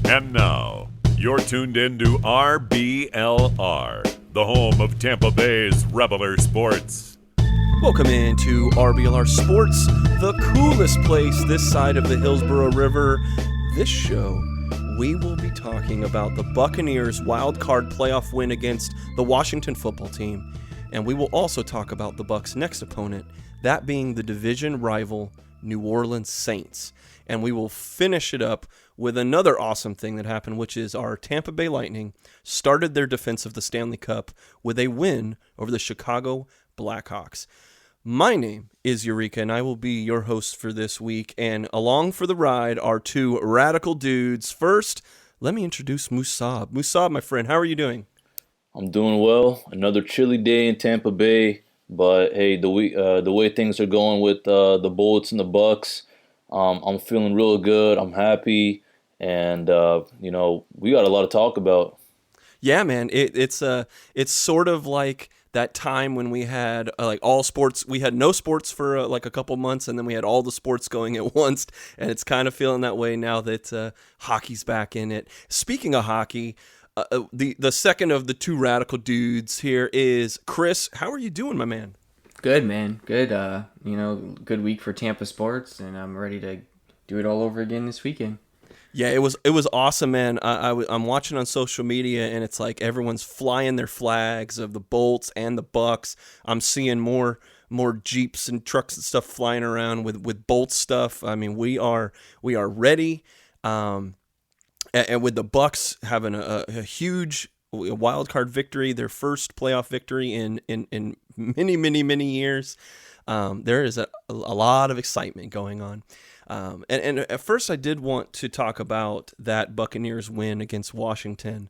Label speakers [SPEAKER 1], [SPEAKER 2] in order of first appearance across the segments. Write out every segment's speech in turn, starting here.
[SPEAKER 1] And now, you're tuned in to RBLR, the home of Tampa Bay's Reveler Sports.
[SPEAKER 2] Welcome into RBLR Sports, the coolest place this side of the Hillsborough River. This show, we will be talking about the Buccaneers' wild card playoff win against the Washington football team. And we will also talk about the Bucs' next opponent, that being the division rival New Orleans Saints. And we will finish it up with another awesome thing that happened, which is our Tampa Bay Lightning started their defense of the Stanley Cup with a win over the Chicago Blackhawks. My name is Eureka, and I will be your host for this week. And along for the ride are two radical dudes. First, let me introduce Musab. Musab, my friend, how are you doing?
[SPEAKER 3] I'm doing well. Another chilly day in Tampa Bay, but hey, the way things are going with the Bullets and the Bucs, I'm feeling real good. I'm happy, and we got a lot to talk about.
[SPEAKER 2] Yeah, man, it's sort of like that time when we had like all sports. We had no sports for like a couple months, and then we had all the sports going at once, and it's kind of feeling that way now that hockey's back in it. Speaking of hockey, the second of the two radical dudes here is Chris. How are you doing, my man?
[SPEAKER 4] Good, man. Good. Good week for Tampa sports, and I'm ready to do it all over again this weekend.
[SPEAKER 2] Yeah, it was awesome, man. I'm watching on social media, and it's like everyone's flying their flags of the Bolts and the Bucs. I'm seeing more Jeeps and trucks and stuff flying around with Bolt stuff. I mean, we are ready. And with the Bucs having a huge wild card victory, their first playoff victory in many years, there is a lot of excitement going on. And at first, I did want to talk about that Buccaneers win against Washington.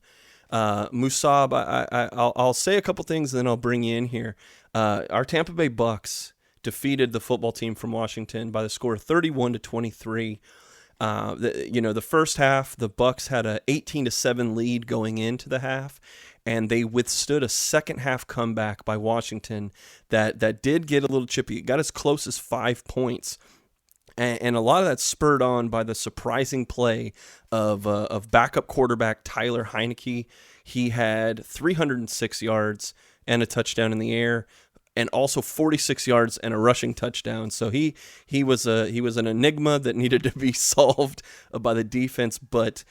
[SPEAKER 2] Musab, I'll say a couple things, and then I'll bring you in here. Our Tampa Bay Bucs defeated the football team from Washington by the score of 31-23. The first half, the Bucs had a 18-7 lead going into the half, and they withstood a second half comeback by Washington that did get a little chippy. It got as close as 5 points. And a lot of that spurred on by the surprising play of backup quarterback Tyler Heineke. He had 306 yards and a touchdown in the air, and also 46 yards and a rushing touchdown. So he was an enigma that needed to be solved by the defense. But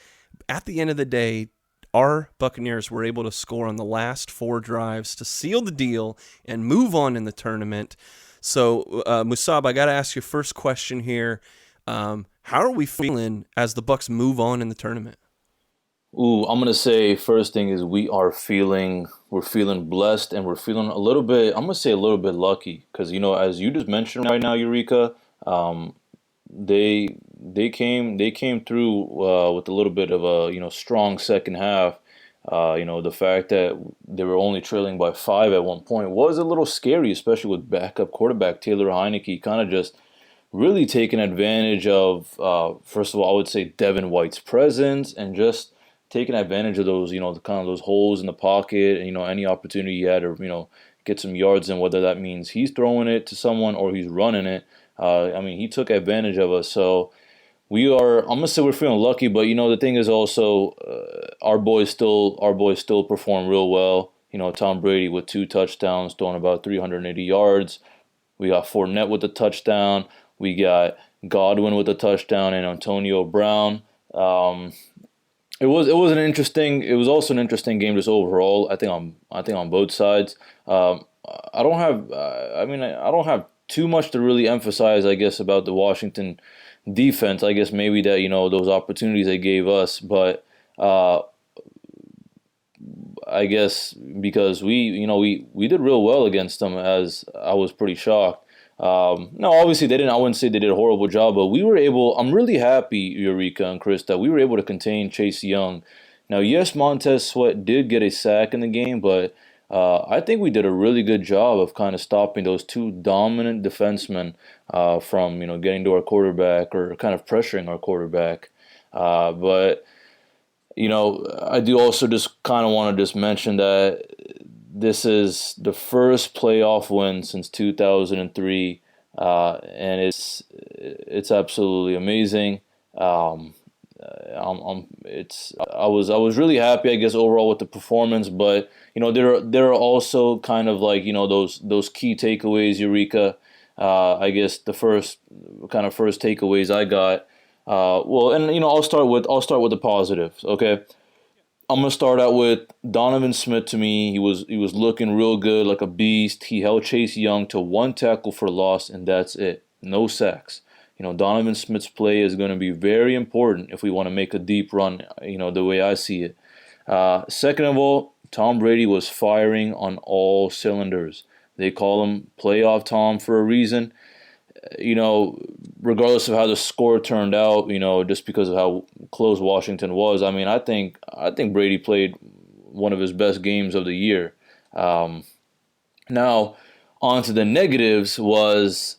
[SPEAKER 2] at the end of the day, our Buccaneers were able to score on the last 4 drives to seal the deal and move on in the tournament. So, Musab, I got to ask you first question here. How are we feeling as the Bucs move on in the tournament?
[SPEAKER 3] Ooh, I'm gonna say first thing is we're feeling blessed, and we're feeling a little bit. I'm gonna say a little bit lucky because as you just mentioned right now, Eureka, they came through with a little bit of a strong second half. The fact that they were only trailing by 5 at one point was a little scary, especially with backup quarterback Taylor Heineke kind of just really taking advantage of, first of all, I would say Devin White's presence and just taking advantage of those, kind of those holes in the pocket and, any opportunity he had to, get some yards in, whether that means he's throwing it to someone or he's running it. He took advantage of us. So I'm gonna say we're feeling lucky, but the thing is also our boys still perform real well. Tom Brady with 2 touchdowns, throwing about 380 yards. We got Fournette with a touchdown. We got Godwin with a touchdown and Antonio Brown. It was also an interesting game just overall. I think on both sides. I don't have too much to really emphasize, I guess, about the Washington defense. I guess maybe that those opportunities they gave us, but I guess because we did real well against them, as I was pretty shocked. No, obviously they didn't. I wouldn't say they did a horrible job, but we were able. I'm really happy, Eureka and Chris, that we were able to contain Chase Young. Now, yes, Montez Sweat did get a sack in the game, but I think we did a really good job of kind of stopping those 2 dominant defensemen from getting to our quarterback or kind of pressuring our quarterback. But I do also just kind of want to just mention that this is the first playoff win since 2003, and it's absolutely amazing. I was really happy, I guess, overall with the performance. But there are also kind of like those key takeaways, Eureka. I guess the first takeaways I got. I'll start with the positives. Okay, I'm gonna start out with Donovan Smith. To me, he was looking real good, like a beast. He held Chase Young to 1 tackle for loss, and that's it. No sacks. Donovan Smith's play is going to be very important if we want to make a deep run, the way I see it. Second of all, Tom Brady was firing on all cylinders. They call him Playoff Tom for a reason. Regardless of how the score turned out, just because of how close Washington was, I mean, I think Brady played one of his best games of the year. Now, on to the negatives was,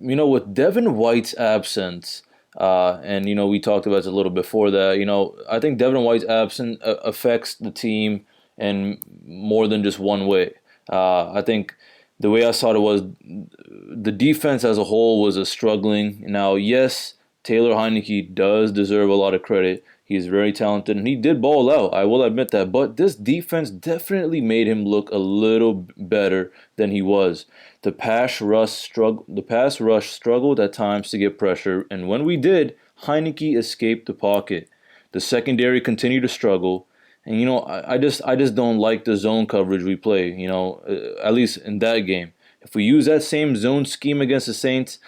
[SPEAKER 3] with Devin White's absence, and we talked about this a little before that. I think Devin White's absence affects the team in more than just one way. I think the way I saw it was the defense as a whole was struggling. Now, yes, Taylor Heinicke does deserve a lot of credit. He's very talented, and he did ball out. I will admit that. But this defense definitely made him look a little better than he was. The pass rush struggled at times to get pressure, and when we did, Heinicke escaped the pocket. The secondary continued to struggle. And I just don't like the zone coverage we play. At least in that game. If we use that same zone scheme against the Saints,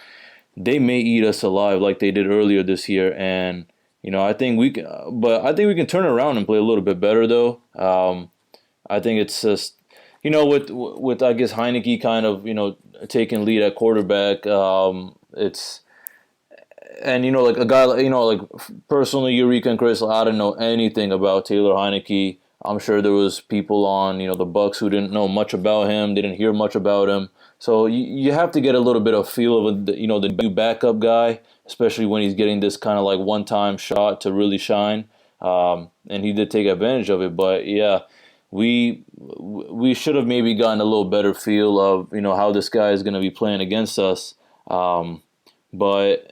[SPEAKER 3] they may eat us alive like they did earlier this year. And I think we can, but I think we can turn around and play a little bit better though. I think it's just with I guess Heinicke kind of taking lead at quarterback. Like a guy, like personally, Eureka and Chris, I don't know anything about Taylor Heinicke. I'm sure there was people on, the Bucs who didn't know much about him. They didn't hear much about him. So you have to get a little bit of feel of, the new backup guy, especially when he's getting this kind of like one-time shot to really shine. And he did take advantage of it. But yeah, we should have maybe gotten a little better feel of, how this guy is going to be playing against us. But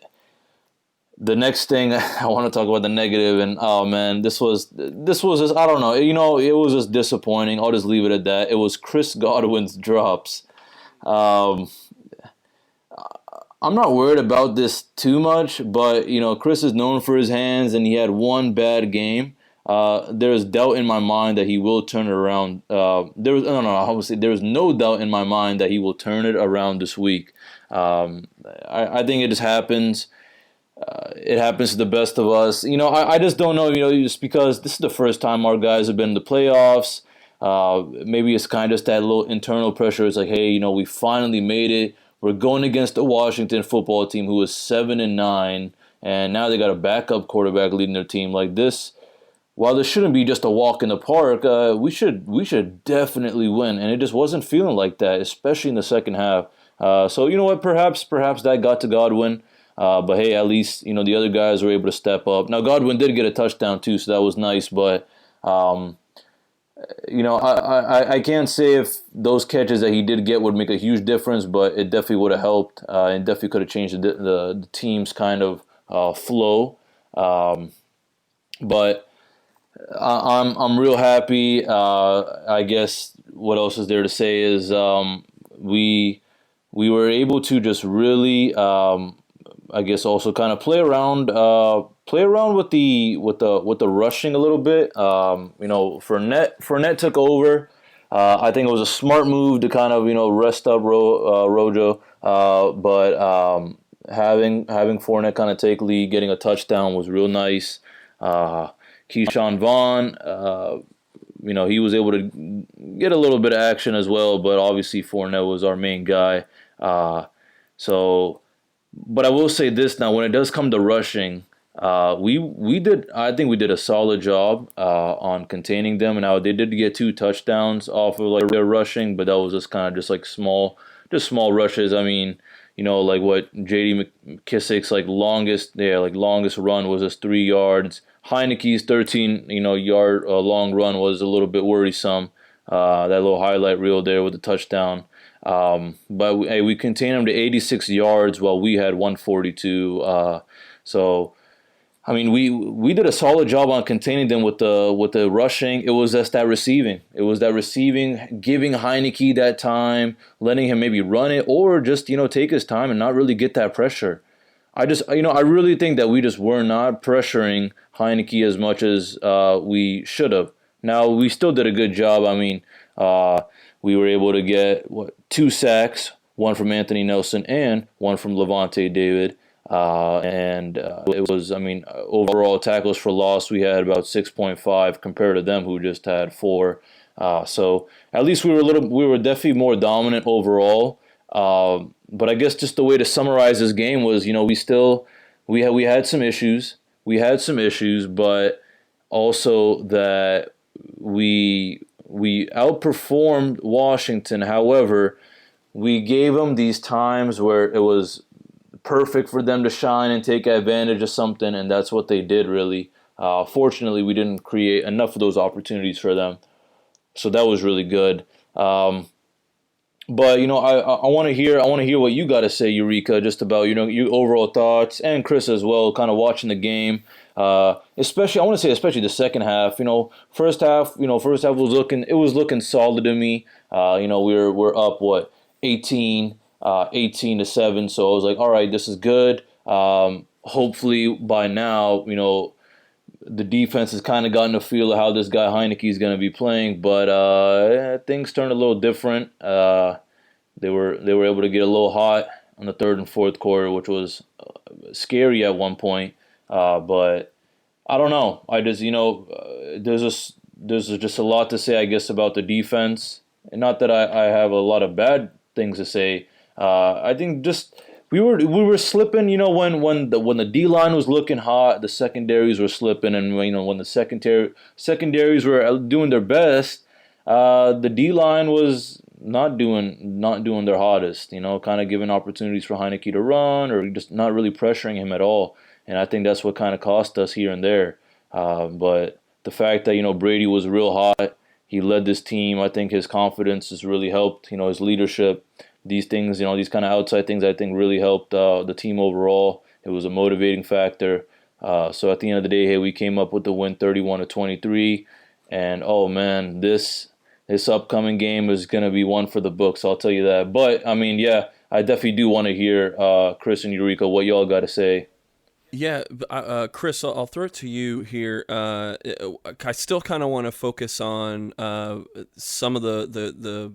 [SPEAKER 3] the next thing I want to talk about the negative, and oh man, this was just, I don't know, it was just disappointing. I'll just leave it at that. It was Chris Godwin's drops. I'm not worried about this too much, but Chris is known for his hands, and he had one bad game. There's doubt in my mind that he will turn it around. There's no doubt in my mind that he will turn it around this week. I think it just happens. It happens to the best of us. I just don't know, just because this is the first time our guys have been in the playoffs. Maybe it's kind of just that little internal pressure. It's like, hey, we finally made it. We're going against the Washington football team who is 7-9, and now they got a backup quarterback leading their team. Like this, while this shouldn't be just a walk in the park, we should definitely win. And it just wasn't feeling like that, especially in the second half. So you know what? Perhaps that got to Godwin. But hey, at least the other guys were able to step up. Now Godwin did get a touchdown too, so that was nice. But I can't say if those catches that he did get would make a huge difference, but it definitely would have helped. It definitely could have changed the team's kind of flow. But I'm real happy. I guess what else is there to say is we were able to just really. I guess also kind of play around with the rushing a little bit. Fournette took over. I think it was a smart move to kind of rest up Rojo. But having Fournette kind of take lead, getting a touchdown was real nice. Keyshawn Vaughn, he was able to get a little bit of action as well, but obviously Fournette was our main guy. But I will say this now: when it does come to rushing, I think we did a solid job on containing them. And now they did get 2 touchdowns off of like their rushing, but that was just kind of just small rushes. I mean, like what J.D. McKissick's longest run was just 3 yards. Heineke's 13 yard long run was a little bit worrisome. That little highlight reel there with the touchdown. But we contained them to 86 yards while we had 142. So I mean, we did a solid job on containing them with the rushing. It was just that receiving. It was that receiving, giving Heineke that time, letting him maybe run it, or just take his time and not really get that pressure. I really think that we just were not pressuring Heineke as much as we should have. Now we still did a good job. I mean, we were able to get 2 sacks, one from Anthony Nelson and one from Levante David. It was, overall tackles for loss, we had about 6.5 compared to them who just had 4. So at least we were definitely more dominant overall. But I guess just the way to summarize this game was, we had some issues. We had some issues, but also that we outperformed Washington. However, we gave them these times where it was perfect for them to shine and take advantage of something, and that's what they did, really. Fortunately, we didn't create enough of those opportunities for them, so that was really good. But I want to hear what you got to say, Eureka, just about your overall thoughts, and Chris as well, kind of watching the game. Especially the second half. First half was looking solid to me. We're up 18 to 7. So I was like, all right, this is good. Hopefully by now, the defense has kind of gotten a feel of how this guy Heineke is going to be playing. But things turned a little different. They were able to get a little hot on the third and fourth quarter, which was scary at one point. But I don't know. I just there's just a lot to say, I guess, about the defense. And not that I have a lot of bad things to say. I think just we were slipping. When the D line was looking hot, the secondaries were slipping, and when the secondaries were doing their best, the D line was not doing their hottest. Kind of giving opportunities for Heineke to run, or just not really pressuring him at all. And I think that's what kind of cost us here and there. But the fact that Brady was real hot, he led this team. I think his confidence has really helped. His leadership. These things, these kind of outside things, I think really helped the team overall. It was a motivating factor. So at the end of the day, hey, we came up with the win, 31-23. And oh man, this upcoming game is going to be one for the books. I'll tell you that. But I definitely do want to hear Chris and Eureka what y'all got to say.
[SPEAKER 2] Yeah, Chris, I'll throw it to you here. I still kind of want to focus on some of the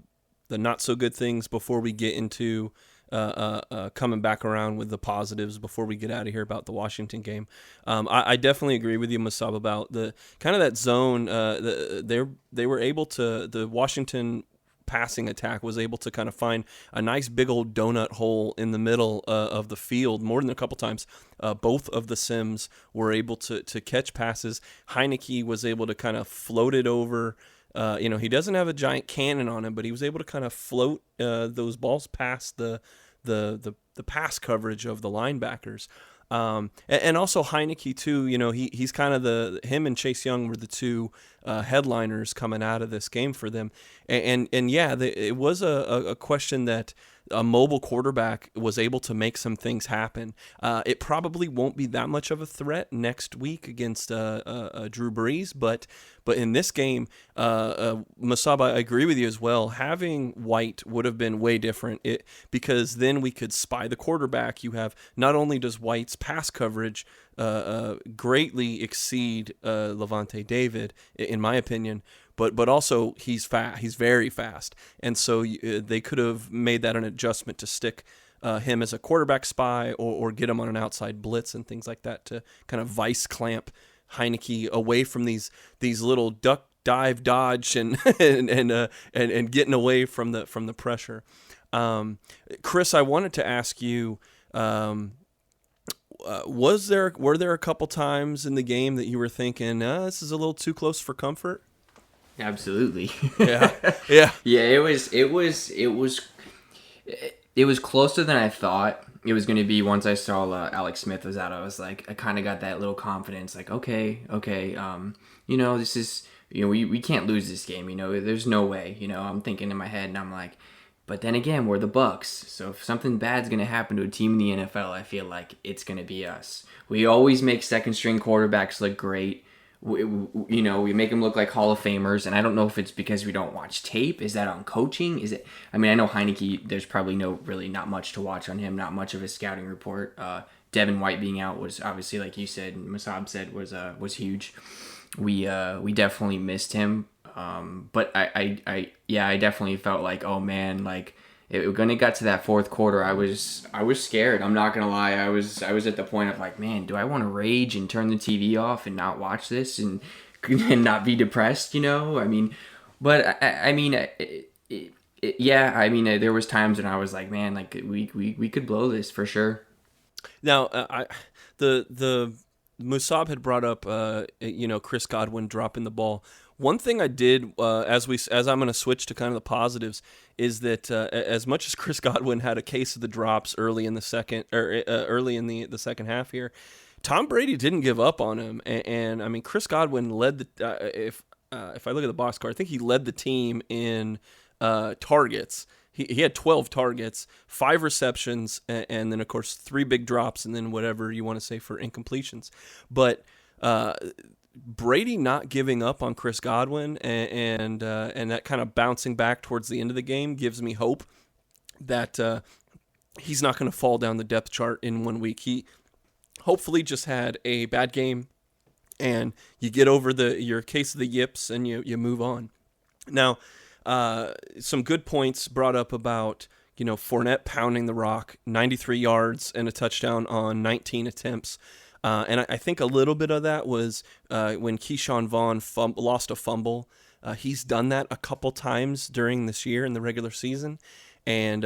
[SPEAKER 2] not so good things before we get into coming back around with the positives before we get out of here about the Washington game. I definitely agree with you, Musab, about the kind of that zone. They were able to, the Washington passing attack was able to kind of find a nice big old donut hole in the middle of the field more than a couple times. Both of the Sims were able to catch passes. Heineke was able to kind of float it over. He doesn't have a giant cannon on him, but he was able to kind of float those balls past the pass coverage of the linebackers. And also Heineke too. He's kind of him and Chase Young were the two headliners coming out of this game for them. It was a question that a mobile quarterback was able to make some things happen. It probably won't be that much of a threat next week against Drew Brees, but in this game, Masaba, I agree with you as well. Having White would have been way different because then we could spy the quarterback. You have not only does White's pass coverage greatly exceed Levante David, in my opinion, but also he's fast. He's very fast, and so they could have made that an adjustment to stick him as a quarterback spy or get him on an outside blitz and things like that to kind of vice clamp Heineke away from these little duck dive dodge and getting away from the pressure. Chris, I wanted to ask you. Were there a couple times in the game that you were thinking, this is a little too close for comfort?
[SPEAKER 4] Absolutely.
[SPEAKER 2] Yeah.
[SPEAKER 4] Yeah, it was closer than I thought it was going to be. Once I saw Alex Smith was out, I was like, I kind of got that little confidence, like, okay, this is, we can't lose this game, there's no way, I'm thinking in my head, and I'm like, But then again, we're the Bucs. So if something bad's going to happen to a team in the NFL, I feel like it's going to be us. We always make second string quarterbacks look great. We make them look like Hall of Famers, and I don't know if it's because we don't watch tape. Is that on coaching? Is it? I mean, I know Heineke. There's probably not much to watch on him. Not much of a scouting report. Devin White being out was obviously, like you said, and Musab said, was huge. We definitely missed him. But I definitely felt like, oh man, like when it got to that fourth quarter, I was scared. I'm not gonna lie. I was at the point of like, man, do I want to rage and turn the TV off and not watch this and not be depressed? I mean, but I mean, there was times when I was like, man, like we could blow this for sure.
[SPEAKER 2] Now, the Musab had brought up, Chris Godwin dropping the ball. One thing I did, as I'm going to switch to kind of the positives, is that as much as Chris Godwin had a case of the drops early in the second second half here, Tom Brady didn't give up on him, and I mean Chris Godwin led the if I look at the box score, I think he led the team in targets. He had 12 targets, 5 receptions, and then of course 3 big drops, and then whatever you want to say for incompletions, but. Brady not giving up on Chris Godwin and that kind of bouncing back towards the end of the game gives me hope that he's not going to fall down the depth chart in 1 week. He hopefully just had a bad game, and you get over your case of the yips and you move on. Now, some good points brought up about Fournette pounding the rock, 93 yards and a touchdown on 19 attempts. And I think a little bit of that was when Keyshawn Vaughn lost a fumble. He's done that a couple times during this year in the regular season, and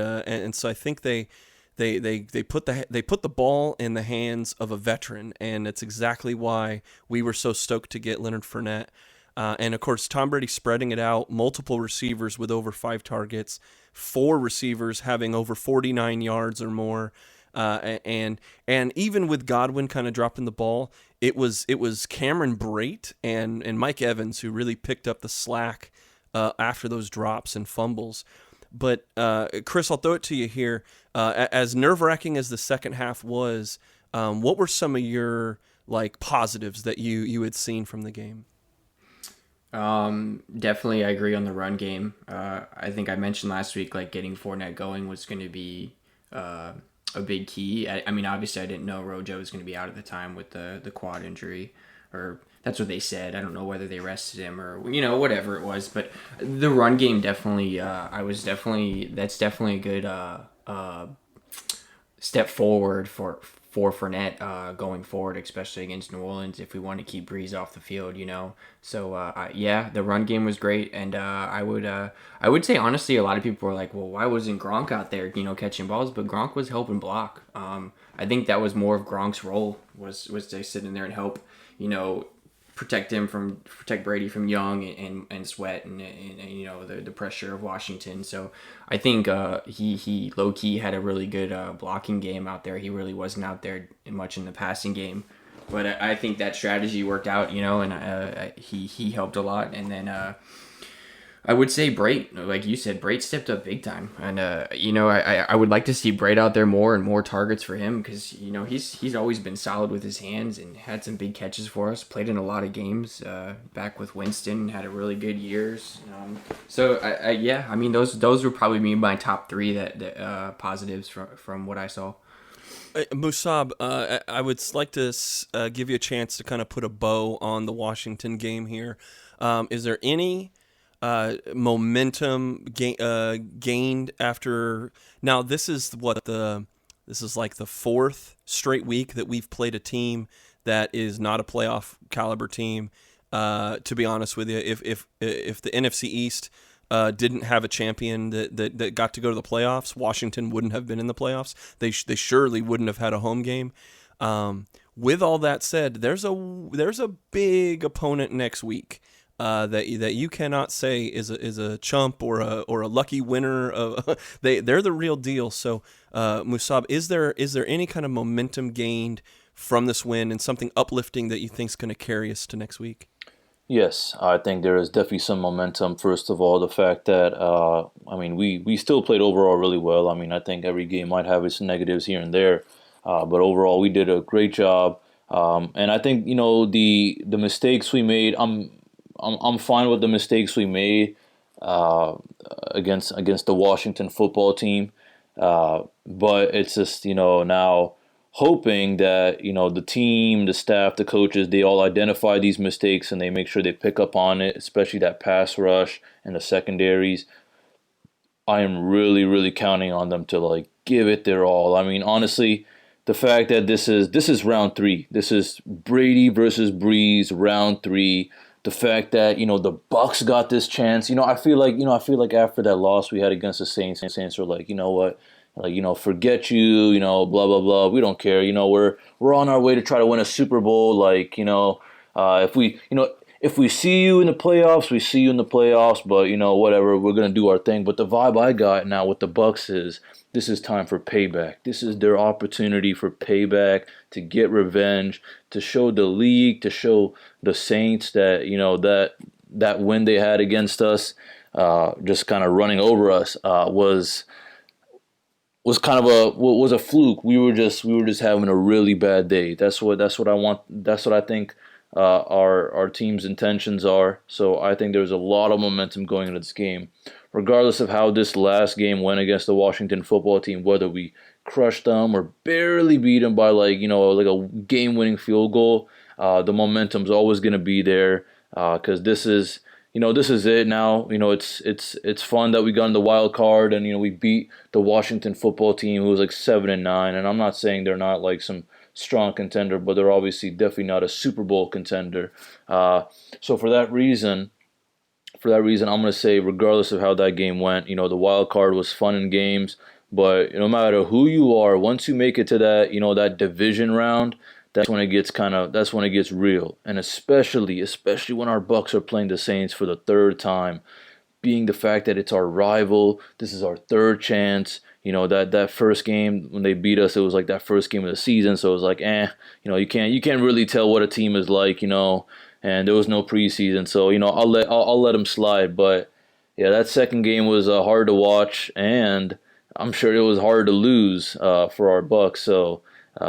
[SPEAKER 2] so I think they put the ball in the hands of a veteran, and it's exactly why we were so stoked to get Leonard Fournette. And of course, Tom Brady spreading it out, multiple receivers with over 5 targets, 4 receivers having over 49 yards or more. And even with Godwin kind of dropping the ball, it was Cameron Brate and Mike Evans who really picked up the slack after those drops and fumbles. But Chris, I'll throw it to you here. As nerve-wracking as the second half was, what were some of your positives that you had seen from the game?
[SPEAKER 4] Definitely, I agree on the run game. I think I mentioned last week getting Fournette going was going to be a big key. I mean, obviously, I didn't know Rojo was going to be out at the time with the quad injury, or that's what they said. I don't know whether they rested him or whatever it was. But the run game definitely, that's definitely a good step forward for Fournette going forward, especially against New Orleans, if we want to keep Breeze off the field, So the run game was great, and I would say honestly, a lot of people were like, well, why wasn't Gronk out there, catching balls? But Gronk was helping block. I think that was more of Gronk's role was to sit in there and help, protect Brady from Young and Sweat and the pressure of Washington. So I think he low key had a really good blocking game out there. He really wasn't out there much in the passing game, but I think that strategy worked out. And he helped a lot. And then I would say Brate, like you said, Brate stepped up big time, and I would like to see Brate out there more and more targets for him because he's always been solid with his hands and had some big catches for us. Played in a lot of games back with Winston, had a really good years. I mean those would probably be my top 3 that positives from what I saw.
[SPEAKER 2] Musab, I would like to give you a chance to kind of put a bow on the Washington game here. Is there any momentum gained after? Now this is like the 4th straight week that we've played a team that is not a playoff caliber team. To be honest with you, if the NFC East didn't have a champion that got to go to the playoffs, Washington wouldn't have been in the playoffs. They surely wouldn't have had a home game. With all that said, there's a big opponent next week. That you cannot say is a chump or a lucky winner. They're the real deal. So, Musab, is there any kind of momentum gained from this win and something uplifting that you think is going to carry us to next week?
[SPEAKER 3] Yes, I think there is definitely some momentum. First of all, the fact that we still played overall really well. I mean, I think every game might have its negatives here and there, but overall we did a great job. And I think the mistakes we made. I'm fine with the mistakes we made uh, against the Washington football team. But it's just now hoping that the team, the staff, the coaches, they all identify these mistakes and they make sure they pick up on it, especially that pass rush and the secondaries. I am really, really counting on them to like give it their all. I mean, honestly, the fact that this is round three. This is Brady versus Breeze round three. The fact that the Bucs got this chance. I feel like after that loss we had against the Saints were like, you know what, like forget you, blah blah blah. We don't care. We're on our way to try to win a Super Bowl. Like if we see you in the playoffs, we see you in the playoffs. But whatever, we're gonna do our thing. But the vibe I got now with the Bucs is this is time for payback. This is their opportunity for payback, to get revenge, to show the league, to show the Saints that that win they had against us, just kind of running over us, was a fluke. We were just having a really bad day. That's what I want. That's what I think our team's intentions are. So I think there's a lot of momentum going into this game, regardless of how this last game went against the Washington football team. Whether we crushed them or barely beat them by like a game-winning field goal, the momentum's always going to be there because this is it now. It's fun that we got in the wild card and we beat the Washington football team who was like 7-9. And I'm not saying they're not like some strong contender, but they're obviously definitely not a Super Bowl contender. So for that reason, I'm going to say, regardless of how that game went, the wild card was fun in games. But no matter who you are, once you make it to that, that division round, that's when it gets real. And especially when our Bucs are playing the Saints for the third time, being the fact that it's our rival, this is our third chance. That first game when they beat us, it was like that first game of the season, so it was like, you can't really tell what a team is like, and there was no preseason, so I'll let them slide. But yeah, that second game was hard to watch, and I'm sure it was hard to lose for our Bucs. So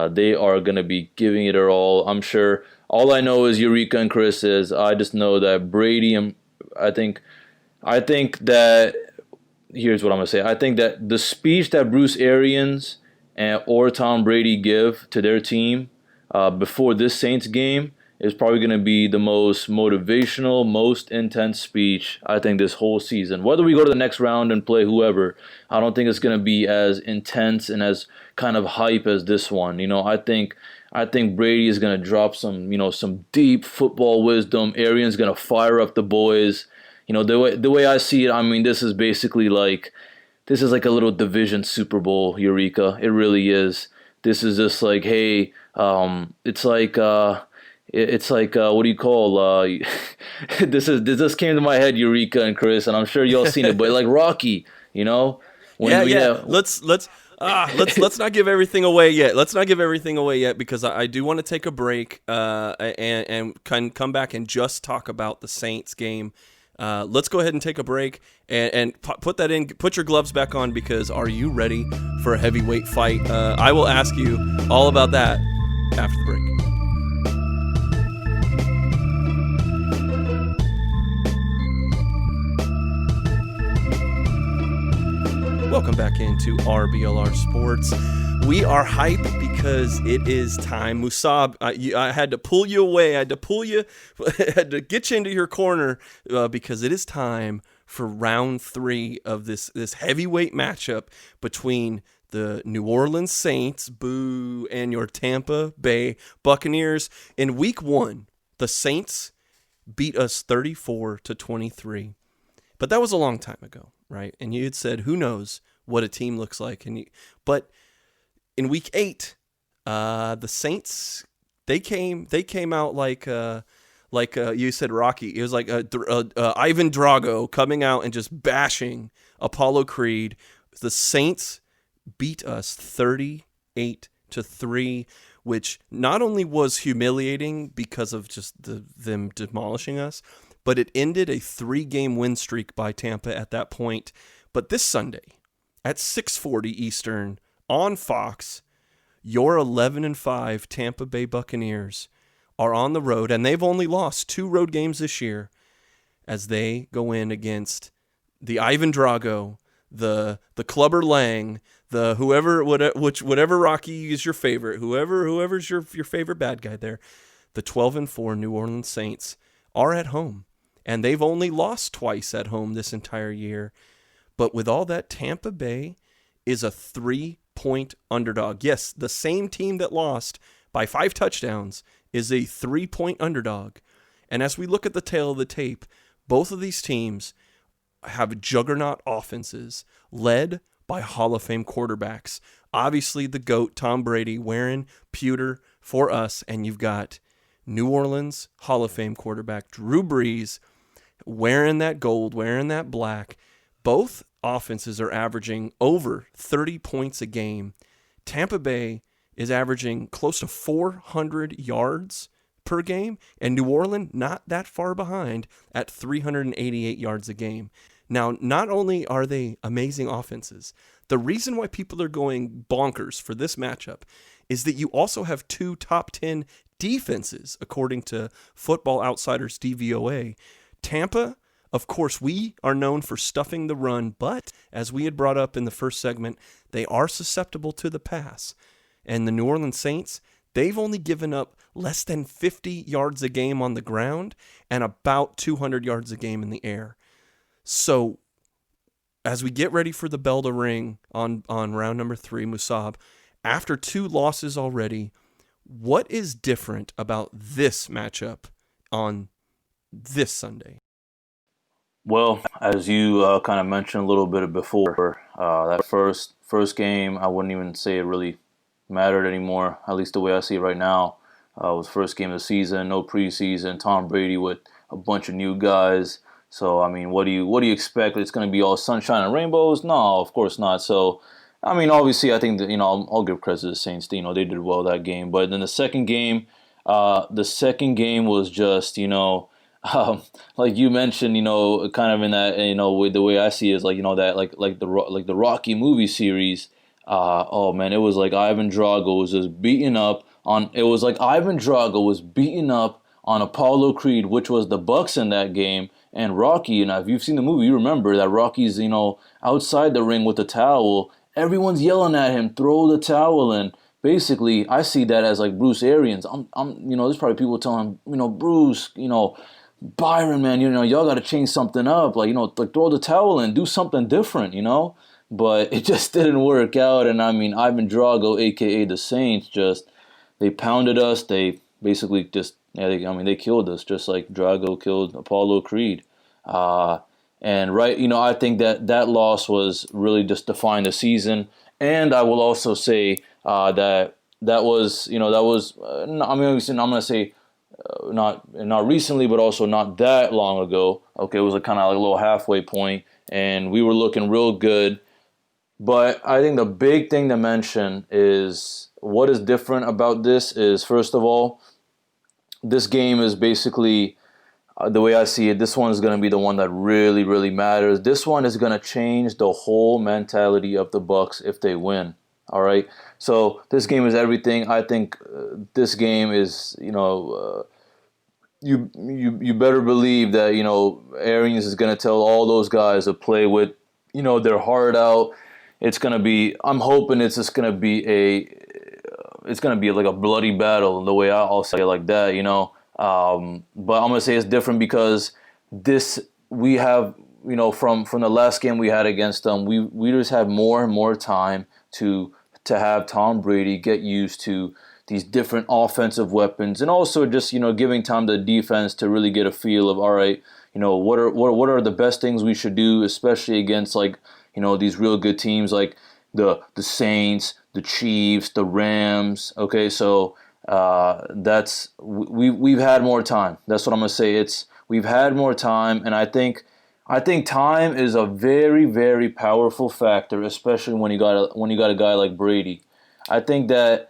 [SPEAKER 3] they are gonna be giving it their all. I'm sure. All I know is Eureka and Chris is. I just know that Brady and I think that. Here's what I'm going to say. I think that the speech that Bruce Arians or Tom Brady give to their team before this Saints game is probably going to be the most motivational, most intense speech, I think, this whole season. Whether we go to the next round and play whoever, I don't think it's going to be as intense and as kind of hype as this one. I think Brady is going to drop some deep football wisdom. Arians going to fire up the boys. The way I see it, I mean, this is like a little division Super Bowl, Eureka. It really is. This is just like, hey, it's like what do you call? This just came to my head, Eureka and Chris, and I'm sure y'all seen it, but like Rocky,
[SPEAKER 2] Let's not give everything away yet. Let's not give everything away yet because I do want to take a break and come back and just talk about the Saints game. Let's go ahead and take a break and put that in. Put your gloves back on because are you ready for a heavyweight fight? I will ask you all about that after the break. Welcome back into RBLR Sports. We are hyped because it is time. Musab, I had to pull you away. I had to get you into your corner because it is time for round 3 of this heavyweight matchup between the New Orleans Saints, boo, and your Tampa Bay Buccaneers. In week 1, the Saints beat us 34-23. But that was a long time ago, right? And you had said, who knows what a team looks like. But in week 8, the Saints, they came out like you said, Rocky. It was like Ivan Drago coming out and just bashing Apollo Creed. The Saints beat us 38-3. which not only was humiliating because of just them demolishing us, but it ended a 3-game win streak by Tampa at that point. But this Sunday at 6:40 Eastern on Fox, your 11-5 Tampa Bay Buccaneers are on the road, and they've only lost 2 road games this year as they go in against the Ivan Drago, the Clubber Lang, the whatever Rocky is your favorite, whoever's your favorite bad guy there. The 12-4 New Orleans Saints are at home, and they've only lost twice at home this entire year. But with all that, Tampa Bay is a 3-point underdog. Yes, the same team that lost by 5 touchdowns is a 3-point underdog. And as we look at the tail of the tape, both of these teams have juggernaut offenses led by Hall of Fame quarterbacks. Obviously, the GOAT, Tom Brady, wearing pewter for us. And you've got New Orleans Hall of Fame quarterback Drew Brees wearing that gold, wearing that black. Both offenses are averaging over 30 points a game. Tampa Bay is averaging close to 400 yards per game, and New Orleans not that far behind at 388 yards a game. Now, not only are they amazing offenses, the reason why people are going bonkers for this matchup is that you also have 2 top 10 defenses, according to Football Outsiders DVOA. Tampa, of course, we are known for stuffing the run, but as we had brought up in the first segment, they are susceptible to the pass. And the New Orleans Saints, they've only given up less than 50 yards a game on the ground and about 200 yards a game in the air. So as we get ready for the bell to ring on round number 3, Musab, after 2 losses already, what is different about this matchup on this Sunday?
[SPEAKER 3] Well, as you kind of mentioned a little bit before, that first game, I wouldn't even say it really mattered anymore, at least the way I see it right now. It was first game of the season, no preseason, Tom Brady with a bunch of new guys. So, I mean, what do you expect? It's going to be all sunshine and rainbows? No, of course not. So, I mean, obviously, I think that, I'll give credit to the Saints. They did well that game. But then the second game was just, like you mentioned, kind of in that, with the way I see it is like, that like the Rocky movie series. Oh man, it was like Ivan Drago was just beating up on. It was like Ivan Drago was beating up on Apollo Creed, which was the Bucs in that game, and Rocky. And if you've seen the movie, you remember that Rocky's outside the ring with the towel. Everyone's yelling at him, throw the towel in. Basically, I see that as like Bruce Arians. There's probably people telling him, Bruce, Byron, man, y'all got to change something up. Like throw the towel in, do something different, But it just didn't work out. And I mean, Ivan Drago, a.k.a. the Saints, they pounded us. They basically they killed us, just like Drago killed Apollo Creed. And I think that loss was really just defined the season. And I will also say that was I'm going to say not recently, but also not that long ago. Okay, it was a kind of like a little halfway point, and we were looking real good. But I think the big thing to mention is what is different about this is, first of all, this game is basically, the way I see it, this one is going to be the one that really, really matters. This one is going to change the whole mentality of the Bucs if they win. All right? So this game is everything. I think this game is, you better believe that, Arians is going to tell all those guys to play with, their heart out. It's going to be, I'm hoping it's just going to be like a bloody battle, the way I'll say it like that, But I'm going to say it's different because we have, from the last game we had against them, we just have more and more time to have Tom Brady get used to these different offensive weapons, and also just giving time to the defense to really get a feel of, all right, what are the best things we should do, especially against these real good teams like the Saints, the Chiefs, the Rams. Okay, so we've had more time. That's what I'm gonna say. We've had more time, and I think time is a very, very powerful factor, especially when you got a guy like Brady. I think that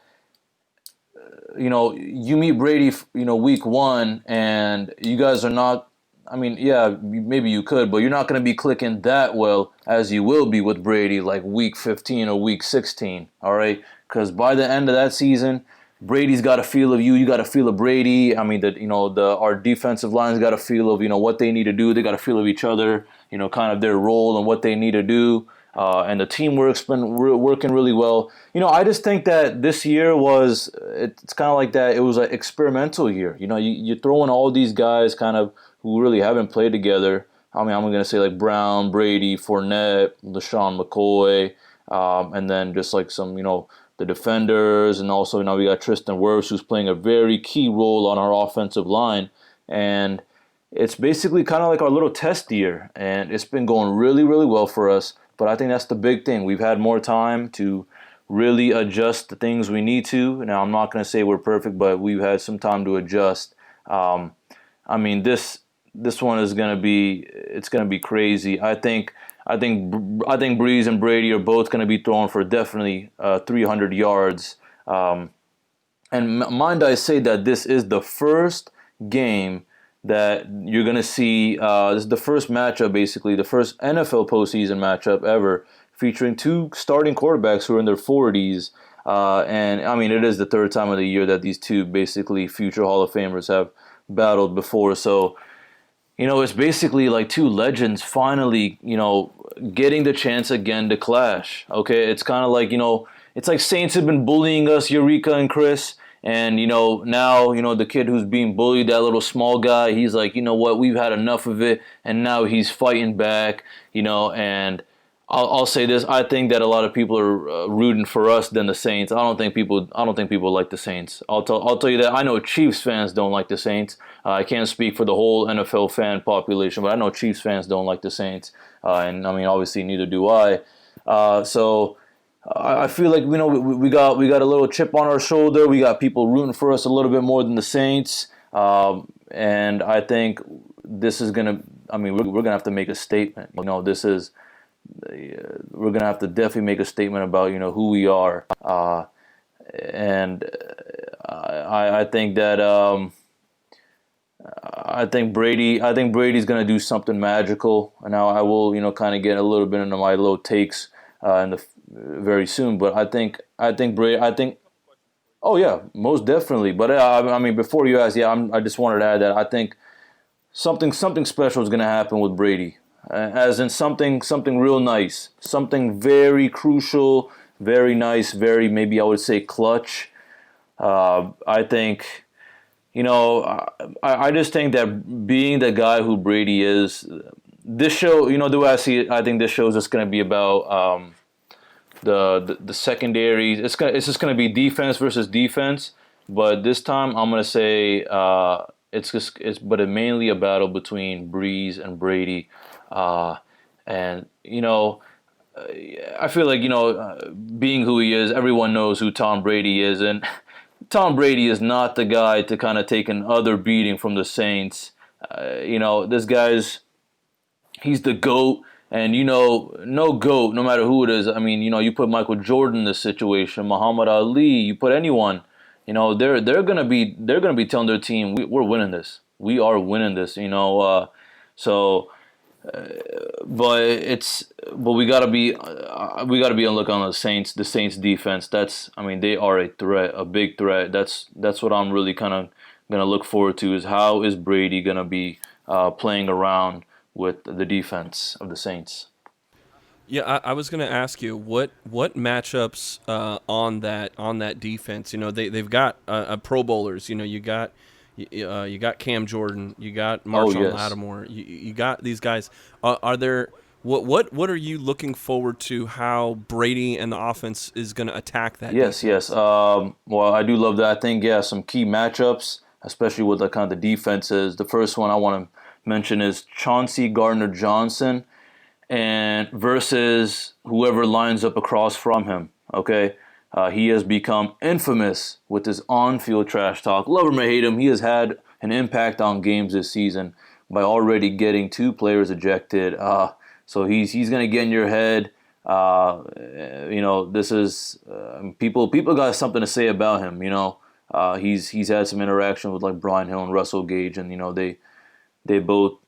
[SPEAKER 3] you meet Brady, week one, and you guys are not. I mean, yeah, maybe you could, but you're not going to be clicking that well as you will be with Brady like week 15 or week 16, all right? Because by the end of that season, Brady's got a feel of you. You got a feel of Brady. I mean, our defensive line's got a feel of what they need to do. They got a feel of each other. Kind of their role and what they need to do. And the teamwork's been working really well. I just think that this year it's kind of like that. It was an experimental year. You throw in all these guys kind of who really haven't played together. I mean, I'm going to say like Brown, Brady, Fournette, LaShawn McCoy, and then just like some, the defenders. And also now we got Tristan Wirfs, who's playing a very key role on our offensive line. And it's basically kind of like our little test year. And it's been going really, really well for us. But I think that's the big thing. We've had more time to really adjust the things we need to. Now, I'm not going to say we're perfect, but we've had some time to adjust. I mean, this one is going to be crazy. I think Breeze and Brady are both going to be throwing for definitely 300 yards. And mind I say that this is the first game that you're going to see. This is the first matchup, basically, the first NFL postseason matchup ever, featuring two starting quarterbacks who are in their 40s. And, I mean, it is the third time of the year that these two basically future Hall of Famers have battled before. So, it's basically like two legends finally, getting the chance again to clash. Okay, it's kind of like, it's like Saints have been bullying us, Eureka and Chris. And, now, the kid who's being bullied, that little small guy, he's like, you know what, we've had enough of it. And now he's fighting back, and I'll say this. I think that a lot of people are rooting for us than the Saints. I don't think people like the Saints. I'll tell you that. I know Chiefs fans don't like the Saints. I can't speak for the whole NFL fan population, but I know Chiefs fans don't like the Saints. And, I mean, obviously neither do I. So I feel like we got a little chip on our shoulder. We got people rooting for us a little bit more than the Saints, and I think this is gonna. I mean, we're gonna have to make a statement. This is we're gonna have to definitely make a statement about who we are, and I think that I think Brady's gonna do something magical. And now I will kind of get a little bit into my little takes very soon, but I think Brady. Oh yeah, most definitely. But I mean, before you ask, I just wanted to add that I think something special is going to happen with Brady, as in something real nice, something very crucial, very nice, very maybe I would say clutch. I think. I just think that being the guy who Brady is, this show, the way I see it, I think this show is just going to be about the secondary. It's just gonna be defense versus defense, but this time I'm gonna say it's mainly a battle between Breeze and Brady, and I feel like being who he is, everyone knows who Tom Brady is, and Tom Brady is not the guy to kind of take another beating from the Saints. This he's the GOAT. And, no GOAT, no matter who it is. I mean, you put Michael Jordan in this situation, Muhammad Ali, you put anyone, they're gonna be telling their team, we're winning this. We are winning this, but we gotta be on the look on the Saints defense. They are a threat, a big threat. That's what I'm really kind of gonna look forward to, is how is Brady gonna be playing around with the defense of the Saints.
[SPEAKER 2] Yeah, I was going to ask you what matchups on that defense. They've got Pro Bowlers. You got Cam Jordan, you got Marshawn Lattimore, you got these guys. Are there what are you looking forward to? How Brady and the offense is going to attack that?
[SPEAKER 3] Yes. Well, I do love that. I think some key matchups, especially with the kind of the defenses. The first one I want to mention is Chauncey Gardner-Johnson and versus whoever lines up across from him. Okay, he has become infamous with his on-field trash talk. Love him or hate him, he has had an impact on games this season by already getting 2 players ejected. So he's gonna get in your head. This is people got something to say about him. He's had some interaction with like Brian Hill and Russell Gage, and they both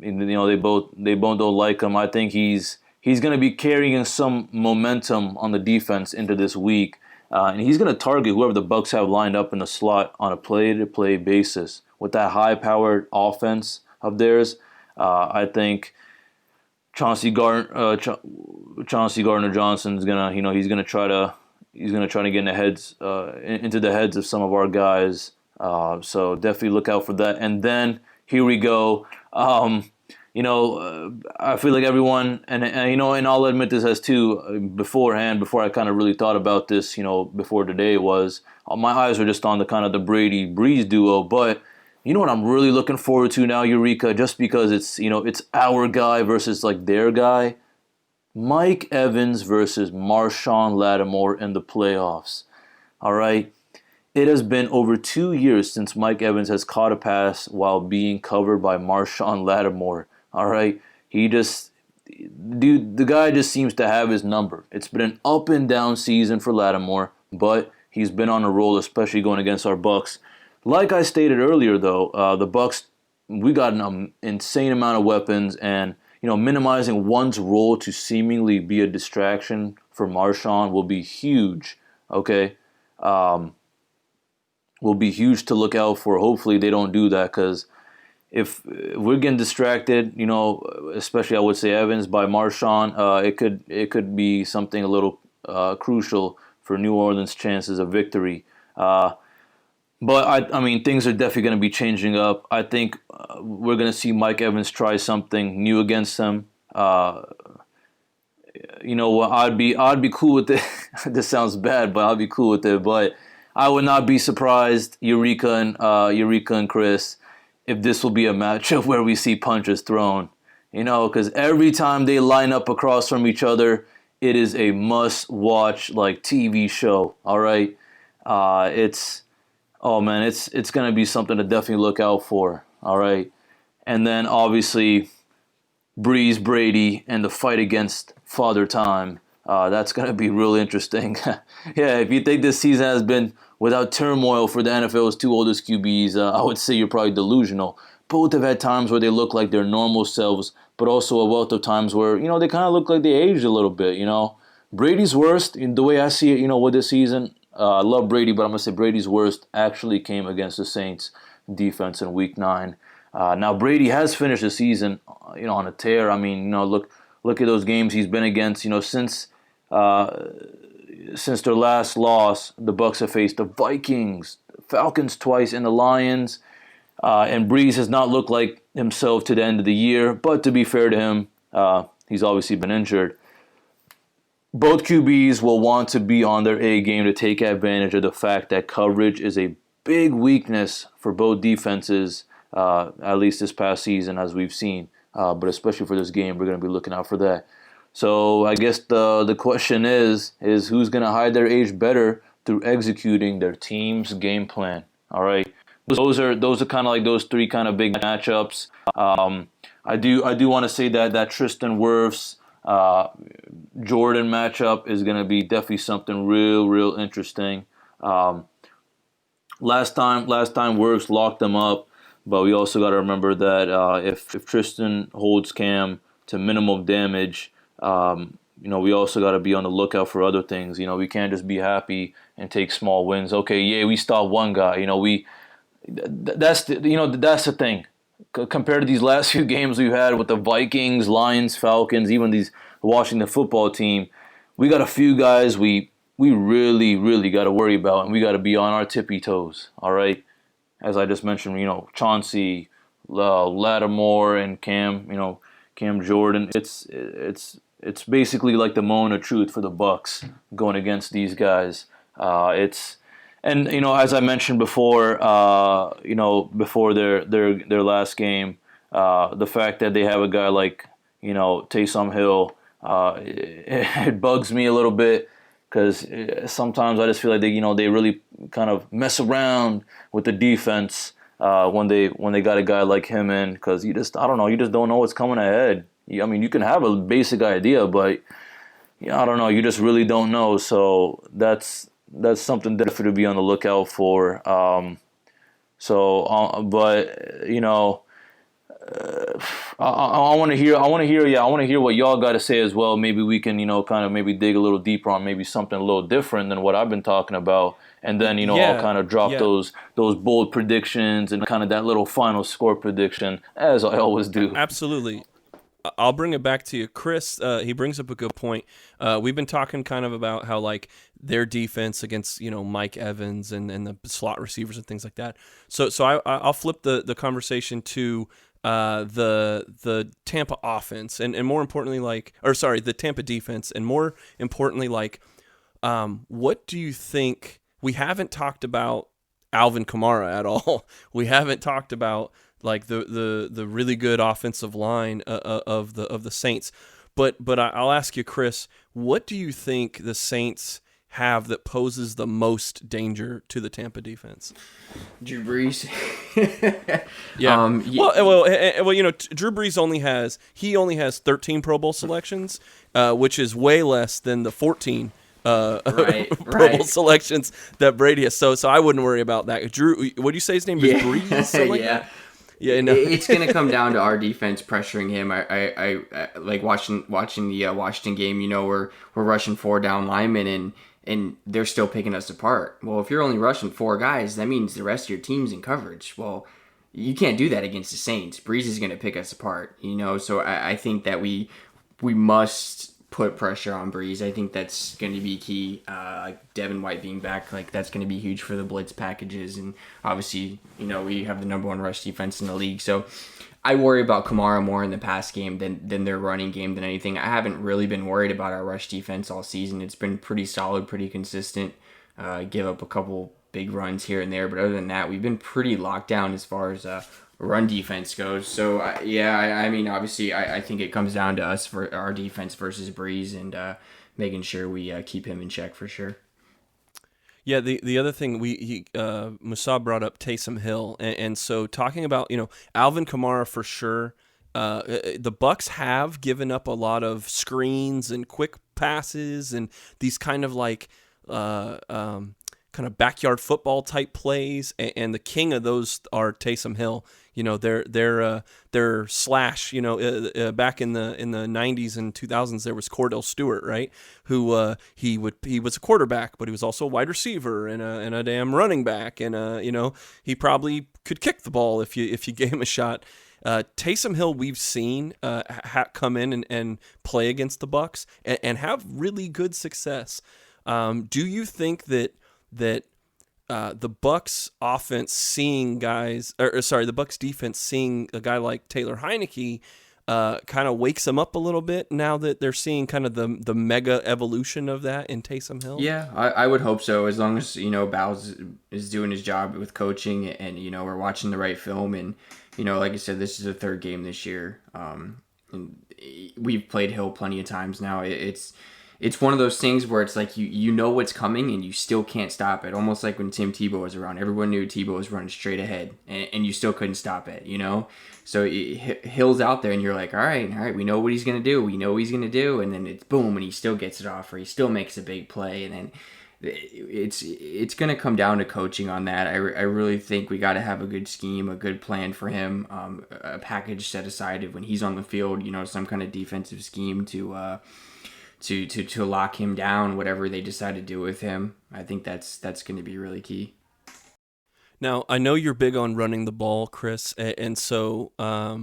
[SPEAKER 3] they both don't like him. I think he's going to be carrying some momentum on the defense into this week, and he's going to target whoever the Bucs have lined up in the slot on a play-to-play basis with that high-powered offense of theirs. I think Chauncey Gardner Johnson's gonna he's gonna try to get in the heads into the heads of some of our guys. So definitely look out for that. And then here we go. I feel like everyone, and I'll admit this as too, before I kind of really thought about this, before today was, my eyes were just on the kind of the Brady-Breeze duo. But you know what I'm really looking forward to now, Eureka, just because it's our guy versus like their guy? Mike Evans versus Marshawn Lattimore in the playoffs. All right? It has been over 2 years since Mike Evans has caught a pass while being covered by Marshawn Lattimore. All right? The guy just seems to have his number. It's been an up and down season for Lattimore, but he's been on a roll, especially going against our Bucs. Like I stated earlier, though, the Bucs, we got an insane amount of weapons, and minimizing one's role to seemingly be a distraction for Marshawn will be huge. Okay, will be huge to look out for. Hopefully, they don't do that, because if we're getting distracted, especially I would say Evans by Marshawn, it could be something a little crucial for New Orleans' chances of victory. But I mean, things are definitely going to be changing up. I think we're going to see Mike Evans try something new against them. You know what? I'd be cool with it. This sounds bad, but I'd be cool with it. But I would not be surprised, Eureka and Chris, if this will be a matchup where we see punches thrown. Because every time they line up across from each other, it is a must-watch like TV show. All right, Oh man, it's gonna be something to definitely look out for. All right, and then obviously Breeze Brady and the fight against Father Time. That's gonna be really interesting. Yeah, if you think this season has been without turmoil for the NFL's two oldest QBs, I would say you're probably delusional. Both have had times where they look like their normal selves, but also a wealth of times where they kind of look like they aged a little bit. Brady's worst, in the way I see it, with this season. I love Brady, but I'm going to say Brady's worst actually came against the Saints defense in Week 9. Now, Brady has finished the season, on a tear. I mean, look at those games he's been against. Since their last loss, the Bucs have faced the Vikings, Falcons twice, and the Lions. And Breeze has not looked like himself to the end of the year. But to be fair to him, he's obviously been injured. Both QBs will want to be on their A game to take advantage of the fact that coverage is a big weakness for both defenses, at least this past season, as we've seen. But especially for this game, we're going to be looking out for that. So I guess the question is who's going to hide their age better through executing their team's game plan? All right, those are kind of like those three kind of big matchups. I do want to say that Tristan Wirfs Jordan matchup is going to be definitely something real interesting. Last time Wirfs locked them up, but we also got to remember that if Tristan holds Cam to minimum damage, we also got to be on the lookout for other things. We can't just be happy and take small wins. Okay, yeah, we stopped one guy. That's the thing. Compared to these last few games we've had with the Vikings, Lions, Falcons, even these Washington football team, we got a few guys we really got to worry about, and we got to be on our tippy toes. All right, as I just mentioned, Chauncey, Lattimore, and Cam Jordan. It's basically like the moment of truth for the Bucs going against these guys. And as I mentioned before, before their last game, the fact that they have a guy like Taysom Hill, it bugs me a little bit, because sometimes I just feel like they really kind of mess around with the defense when they got a guy like him in, because you just don't know what's coming ahead. I mean, you can have a basic idea, but I don't know, you just really don't know. So that's that's something definitely to be on the lookout for. But you know, I want to hear. Yeah, I want to hear what y'all got to say as well. Maybe we can, kind of maybe dig a little deeper on maybe something a little different than what I've been talking about, and then I'll kind of drop those bold predictions and kind of that little final score prediction as I always do.
[SPEAKER 2] Absolutely. I'll bring it back to you. Chris, he brings up a good point. We've been talking kind of about how like their defense against, Mike Evans and the slot receivers and things like that. So I'll flip the conversation to the Tampa offense and more importantly, the Tampa defense, and more importantly, what do you think? We haven't talked about Alvin Kamara at all. We haven't talked about like the really good offensive line of the Saints. But I'll ask you, Chris, what do you think the Saints have that poses the most danger to the Tampa defense?
[SPEAKER 4] Drew Brees.
[SPEAKER 2] Yeah. Drew Brees only has 13 Pro Bowl selections, which is way less than the 14 Pro Bowl selections that Brady has. So I wouldn't worry about that. Drew, what do you say his name is? Brees?
[SPEAKER 4] Yeah.
[SPEAKER 2] Yeah, no.
[SPEAKER 4] It's gonna come down to our defense pressuring him. I like watching the Washington game. We're rushing 4 down linemen and they're still picking us apart. Well, if you're only rushing 4 guys, that means the rest of your team's in coverage. Well, you can't do that against the Saints. Breeze is gonna pick us apart. So I think that we must put pressure on Breeze. I think that's going to be key. Like Devin White being back, like that's going to be huge for the blitz packages. And obviously, we have the number 1 rush defense in the league. So I worry about Kamara more in the pass game than their running game than anything. I haven't really been worried about our rush defense all season. It's been pretty solid, pretty consistent. Give up a couple big runs here and there. But other than that, we've been pretty locked down as far as run defense goes. So obviously I think it comes down to us for our defense versus Breeze and making sure we keep him in check for sure.
[SPEAKER 2] Yeah, the other thing Musab brought up Taysom Hill, and so talking about Alvin Kamara for sure. The Bucs have given up a lot of screens and quick passes and these kind of kind of backyard football type plays, and the king of those are Taysom Hill. Their slash. Back in the 90s and 2000s, there was Cordell Stewart, right? Who he was a quarterback, but he was also a wide receiver and a damn running back, and he probably could kick the ball if you gave him a shot. Taysom Hill, we've seen come in and play against the Bucs and have really good success. Do you think that the Bucs offense seeing the Bucs defense seeing a guy like Taylor Heineke kind of wakes them up a little bit now that they're seeing kind of the mega evolution of that in Taysom Hill?
[SPEAKER 4] Yeah, I would hope so. As long as Bowles is doing his job with coaching and we're watching the right film and like I said, this is the 3rd game this year. And we've played Hill plenty of times now. It's one of those things where it's like you know what's coming and you still can't stop it. Almost like when Tim Tebow was around. Everyone knew Tebow was running straight ahead and you still couldn't stop it, So Hill's out there and you're like, all right, we know what he's going to do. We know what he's going to do. And then it's boom and he still gets it off or he still makes a big play. And then it's going to come down to coaching on that. I really think we got to have a good scheme, a good plan for him, a package set aside when he's on the field, some kind of defensive scheme to lock him down, whatever they decide to do with him. I think that's going to be really key.
[SPEAKER 2] Now, I know you're big on running the ball, Chris, and so I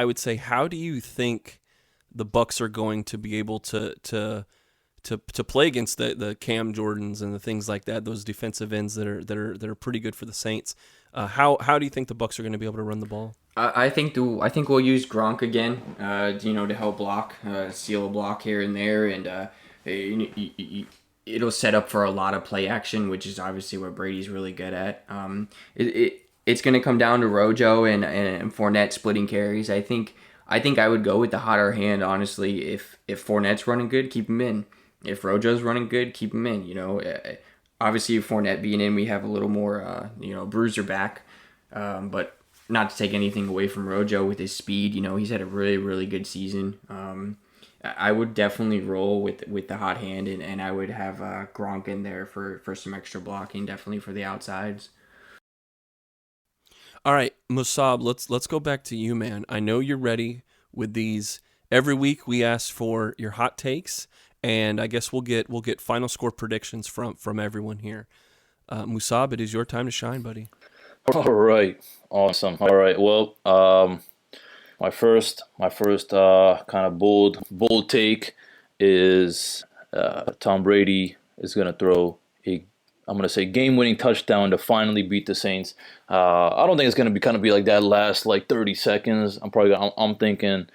[SPEAKER 2] would say, how do you think the Bucs are going to be able to play against the Cam Jordans and the things like that, those defensive ends that are pretty good for the Saints? How do you think the Bucs are going to be able to run the ball?
[SPEAKER 4] I think we'll use Gronk again, to help block, seal a block here and there, and it'll set up for a lot of play action, which is obviously what Brady's really good at. It's going to come down to Rojo and Fournette splitting carries. I think I would go with the hotter hand, honestly. If Fournette's running good, keep him in. If Rojo's running good, keep him in. Obviously, Fournette being in, we have a little more, bruiser back, but not to take anything away from Rojo with his speed. He's had a really, really good season. I would definitely roll with the hot hand, and I would have Gronk in there for some extra blocking, definitely for the outsides.
[SPEAKER 2] All right, Musab, let's go back to you, man. I know you're ready with these. Every week we ask for your hot takes, and I guess we'll get final score predictions from everyone here. Musab, it is your time to shine, buddy.
[SPEAKER 3] All right, awesome. All right, well, my first kind of bold take is Tom Brady is gonna throw I'm gonna say game-winning touchdown to finally beat the Saints. I don't think it's gonna be like that last like 30 seconds. I'm thinking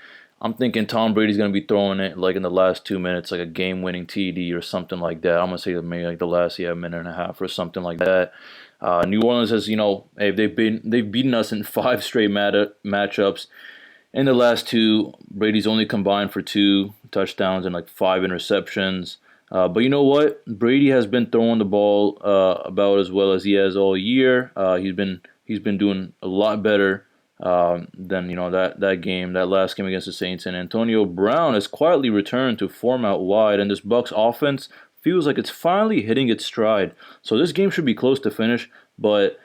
[SPEAKER 3] Tom Brady's gonna be throwing it like in the last 2 minutes, like a game-winning TD or something like that. I'm gonna say maybe like the last minute and a half or something like that. New Orleans has, hey, they've beaten us in 5 straight matchups. In the last 2, Brady's only combined for 2 touchdowns and like 5 interceptions. But you know what? Brady has been throwing the ball about as well as he has all year. He's been doing a lot better than that last game against the Saints. And Antonio Brown has quietly returned to form out wide, and this Bucs offense feels like it's finally hitting its stride. So this game should be close to finish, but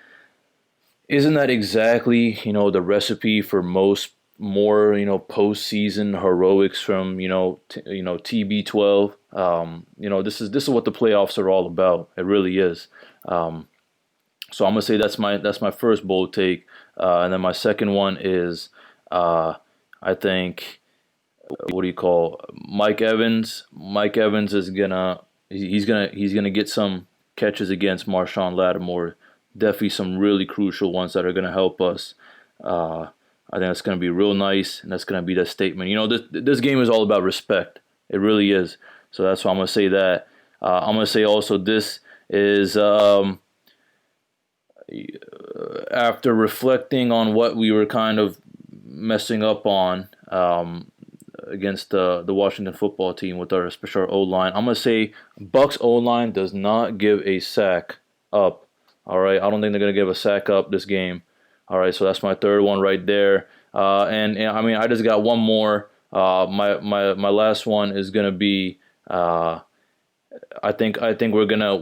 [SPEAKER 3] isn't that exactly the recipe for more postseason heroics from TB12? This is what the playoffs are all about. It really is. So I'm gonna say that's my first bold take, and then my second one is I think Mike Evans. Mike Evans is he's gonna get some catches against Marshawn Lattimore. Definitely some really crucial ones that are gonna help us. I think that's going to be real nice, and that's going to be that statement. This game is all about respect. It really is. So that's why I'm going to say that. I'm going to say also this is after reflecting on what we were kind of messing up on against the Washington football team with our special O-line, I'm going to say Bucs O-line does not give a sack up. All right, I don't think they're going to give a sack up this game. All right, so that's my third one right there. And I mean, I just got one more. My last one is gonna be. I think we're gonna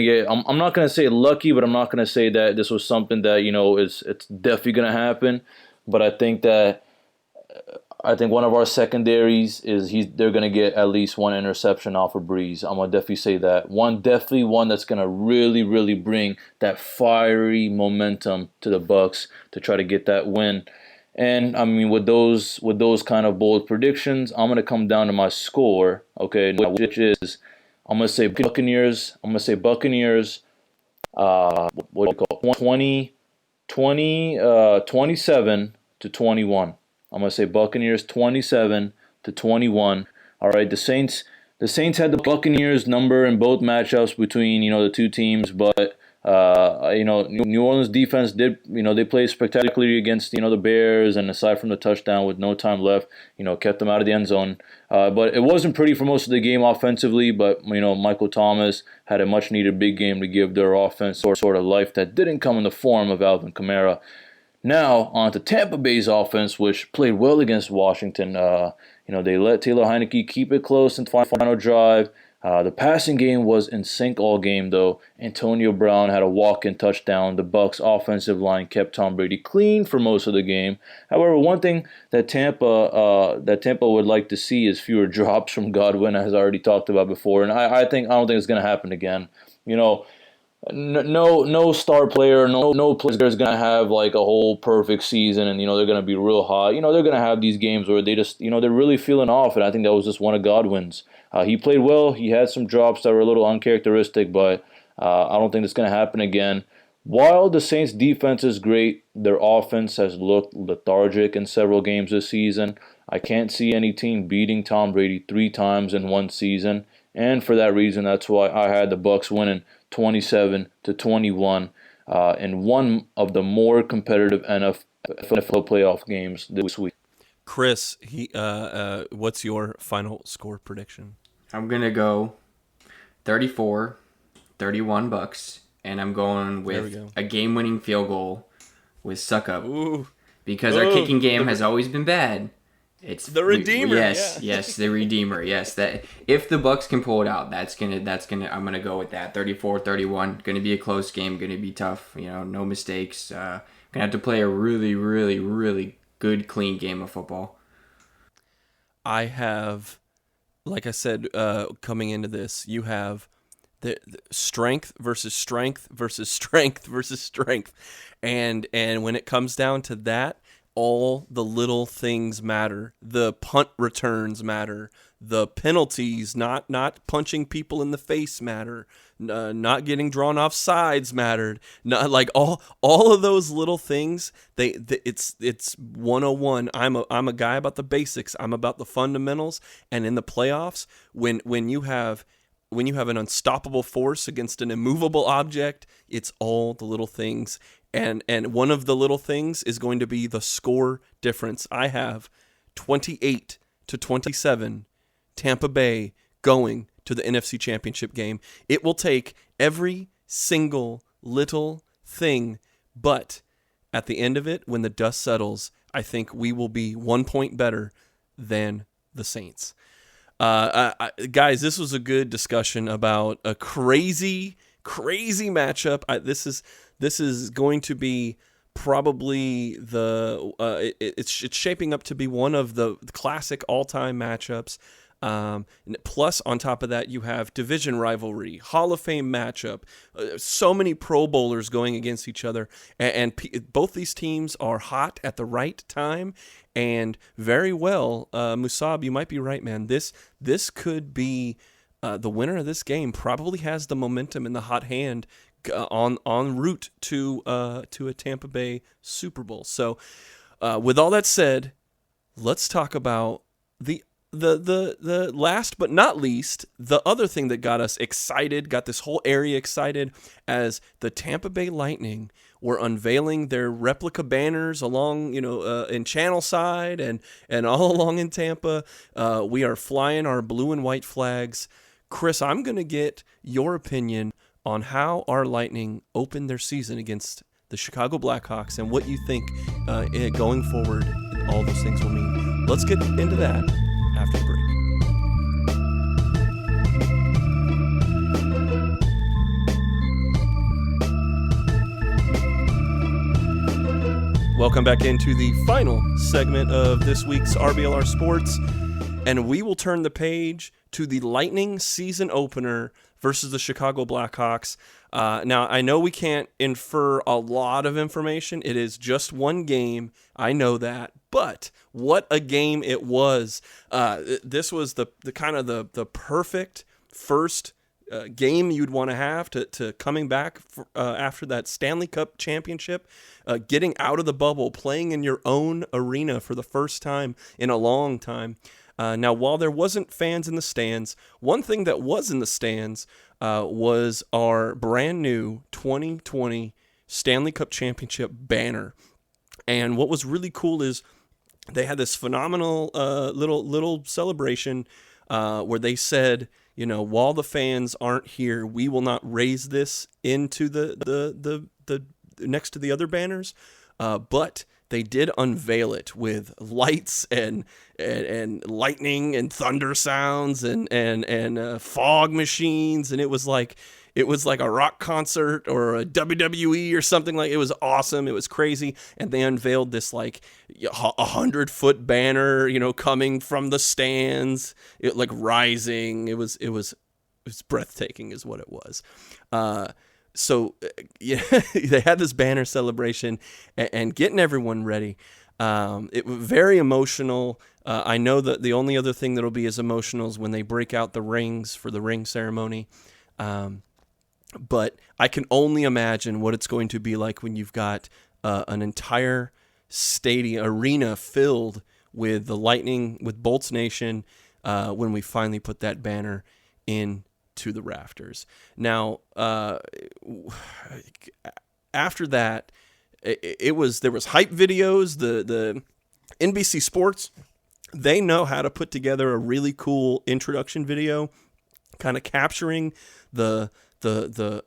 [SPEAKER 3] get. I'm not gonna say lucky, but I'm not gonna say that this was something that it's definitely gonna happen. But I think one of our secondaries they're gonna get at least 1 interception off of Breeze. I'm gonna definitely say that one that's gonna really bring that fiery momentum to the Bucs to try to get that win. And I mean, with those kind of bold predictions, I'm gonna come down to my score, okay, which is I'm gonna say Buccaneers. I'm gonna say Buccaneers. What do you call 27 to 21. I'm going to say Buccaneers 27 to 21. All right, the Saints had the Buccaneers number in both matchups between, the two teams, but New Orleans defense did, they played spectacularly against, the Bears, and aside from the touchdown with no time left, kept them out of the end zone. But it wasn't pretty for most of the game offensively, but, Michael Thomas had a much needed big game to give their offense sort of life that didn't come in the form of Alvin Kamara. Now, on to Tampa Bay's offense, which played well against Washington. They let Taylor Heineke keep it close in the final drive. The passing game was in sync all game, though. Antonio Brown had a walk-in touchdown. The Bucs' offensive line kept Tom Brady clean for most of the game. However, one thing that Tampa would like to see is fewer drops from Godwin, as I already talked about before. And I don't think it's going to happen again. No star player, no player is gonna have like a whole perfect season, and they're gonna be real hot. They're gonna have these games where they just they're really feeling off, and I think that was just one of Godwin's. He played well. He had some drops that were a little uncharacteristic, but I don't think it's gonna happen again. While the Saints' defense is great, their offense has looked lethargic in several games this season. I can't see any team beating Tom Brady 3 times in one season, and for that reason, that's why I had the Bucs winning 27 to 21 in one of the more competitive NFL playoff games this week.
[SPEAKER 2] Chris, what's your final score prediction?
[SPEAKER 4] I'm gonna go 34-31 Bucs, and I'm going with a game-winning field goal with Suckup.
[SPEAKER 2] Ooh.
[SPEAKER 4] Because our kicking game has always been bad, It's
[SPEAKER 2] The Redeemer.
[SPEAKER 4] Yes,
[SPEAKER 2] yeah.
[SPEAKER 4] yes, the Redeemer. Yes, that if the Bucs can pull it out, that's gonna. I'm gonna go with that. 34-31. Gonna be a close game. Gonna be tough. No mistakes. Gonna have to play a really, really, really good, clean game of football.
[SPEAKER 2] I have, like I said, coming into this, you have the strength versus strength versus strength versus strength, and when it comes down to that, all the little things matter. The punt returns matter. The penalties, not punching people in the face, matter. Not getting drawn off sides mattered. Not like all of those little things. It's 101. I'm a guy about the basics. I'm about the fundamentals. And in the playoffs, when you have an unstoppable force against an immovable object, it's all the little things. And one of the little things is going to be the score difference. I have 28-27, Tampa Bay going to the NFC Championship game. It will take every single little thing, but at the end of it, when the dust settles, I think we will be 1 point better than the Saints. Guys, this was a good discussion about a crazy matchup. This is going to be probably it's shaping up to be one of the classic all-time matchups. Plus, on top of that, you have division rivalry, Hall of Fame matchup, so many Pro Bowlers going against each other, and both these teams are hot at the right time, and very well, Musab, you might be right, man. This could be the winner of this game. Probably has the momentum in the hot hand en route to a Tampa Bay Super Bowl. So, with all that said, let's talk about the last but not least, the other thing that got us excited, got this whole area excited, as the Tampa Bay Lightning were unveiling their replica banners along, in Channel Side and all along in Tampa. We are flying our blue and white flags. Chris, I'm going to get your opinion on how our Lightning opened their season against the Chicago Blackhawks and what you think going forward all those things will mean. Let's get into that after the break. Welcome back into the final segment of this week's RBLR Sports, and we will turn the page to the Lightning season opener versus the Chicago Blackhawks. Now, I know we can't infer a lot of information. It is just one game. I know that. But what a game it was. This was the kind of the perfect first game you'd want to have to coming back after that Stanley Cup championship, getting out of the bubble, playing in your own arena for the first time in a long time. Now, while there wasn't fans in the stands, one thing that was in the stands was our brand new 2020 Stanley Cup Championship banner. And what was really cool is they had this phenomenal little celebration where they said, while the fans aren't here, we will not raise this into the next to the other banners, but they did unveil it with lights and lightning and thunder sounds and fog machines, and it was like a rock concert or a WWE or something. Like, it was awesome. It was crazy, and they unveiled this like 100-foot banner, coming from the stands, like rising. It was breathtaking, is what it was. So, yeah, they had this banner celebration and getting everyone ready. It was very emotional. I know that the only other thing that'll be as emotional is when they break out the rings for the ring ceremony. But I can only imagine what it's going to be like when you've got an entire arena filled with the Lightning, with Bolts Nation, when we finally put that banner in to the rafters. Now, after that, there was hype videos. The NBC Sports, they know how to put together a really cool introduction video, kind of capturing the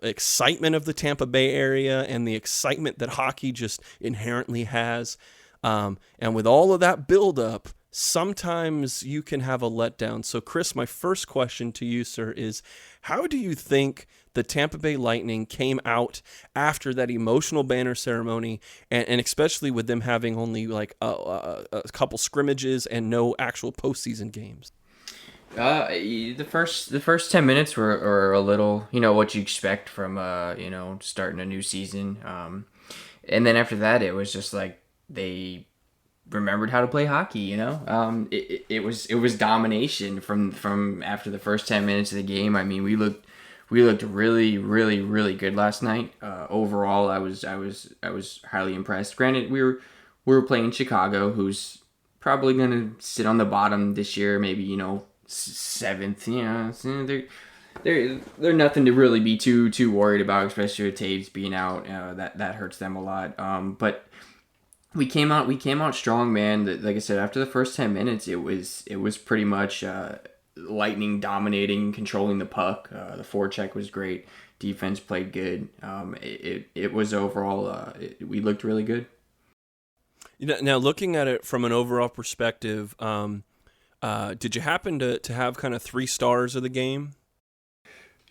[SPEAKER 2] excitement of the Tampa Bay area and the excitement that hockey just inherently has. And with all of that buildup, sometimes you can have a letdown. So, Chris, my first question to you, sir, is how do you think the Tampa Bay Lightning came out after that emotional banner ceremony, and especially with them having only like a couple scrimmages and no actual postseason games?
[SPEAKER 4] The first 10 minutes were a little, what you expect from starting a new season. And then after that, it was just like they remembered how to play hockey. It was domination from after the first 10 minutes of the game. I mean, we looked really, really, really good last night. Overall, I was highly impressed. Granted, we were playing Chicago, who's probably gonna sit on the bottom this year, maybe seventh. So they're nothing to really be too worried about, especially with Taves being out. That hurts them a lot. But we came out strong, man. Like I said, after the first 10 minutes, it was pretty much Lightning dominating, controlling the puck. The forecheck was great. Defense played good. It was overall we looked really good.
[SPEAKER 2] Now, looking at it from an overall perspective, did you happen to have kind of 3 stars of the game?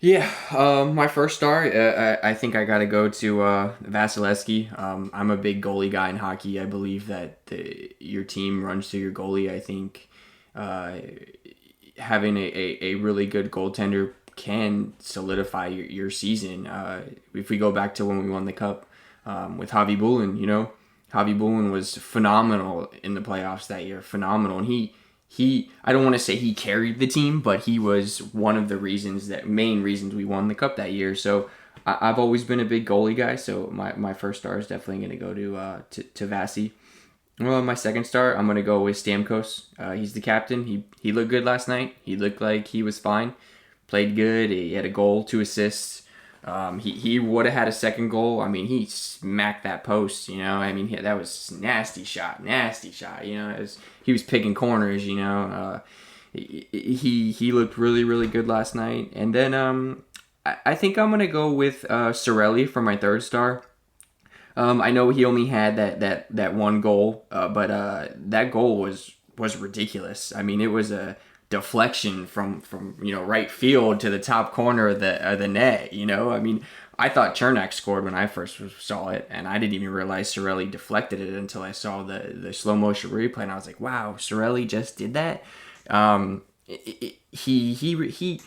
[SPEAKER 4] Yeah, my first star, I think I got to go to Vasilevsky. I'm a big goalie guy in hockey. I believe that your team runs through your goalie. I think having a really good goaltender can solidify your season. If we go back to when we won the Cup with Javi Bulin, Javi Bulin was phenomenal in the playoffs that year. Phenomenal. And he I don't want to say he carried the team, but he was one of the main reasons we won the Cup that year. So I've always been a big goalie guy. So my first star is definitely going to go to Vasi. Well, my second star, I'm going to go with Stamkos. He's the captain. He looked good last night. He looked like he was fine. Played good. He had a goal, 2 assists. He would have had a second goal. I mean, he smacked that post, I mean, that was nasty shot. He was picking corners, he looked really, really good last night. And then I think I'm going to go with Cirelli for my third star. I know he only had that one goal, but that goal was ridiculous. I mean, it was a deflection from right field to the top corner of the net. I mean, I thought Chernak scored when I first saw it, and I didn't even realize Cirelli deflected it until I saw the slow motion replay, and I was like, wow, Cirelli just did that. He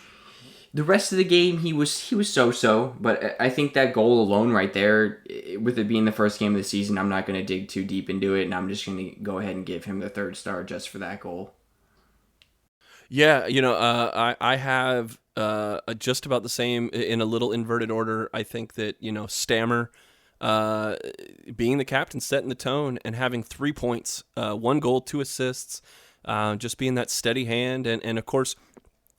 [SPEAKER 4] the rest of the game he was so, but I think that goal alone right there, with it being the first game of the season, I'm not going to dig too deep into it, and I'm just going to go ahead and give him the third star just for that goal.
[SPEAKER 2] Yeah, I have just about the same in a little inverted order. I think that, Stammer being the captain, setting the tone, and having 3 points, 1 goal, 2 assists, just being that steady hand. And of course,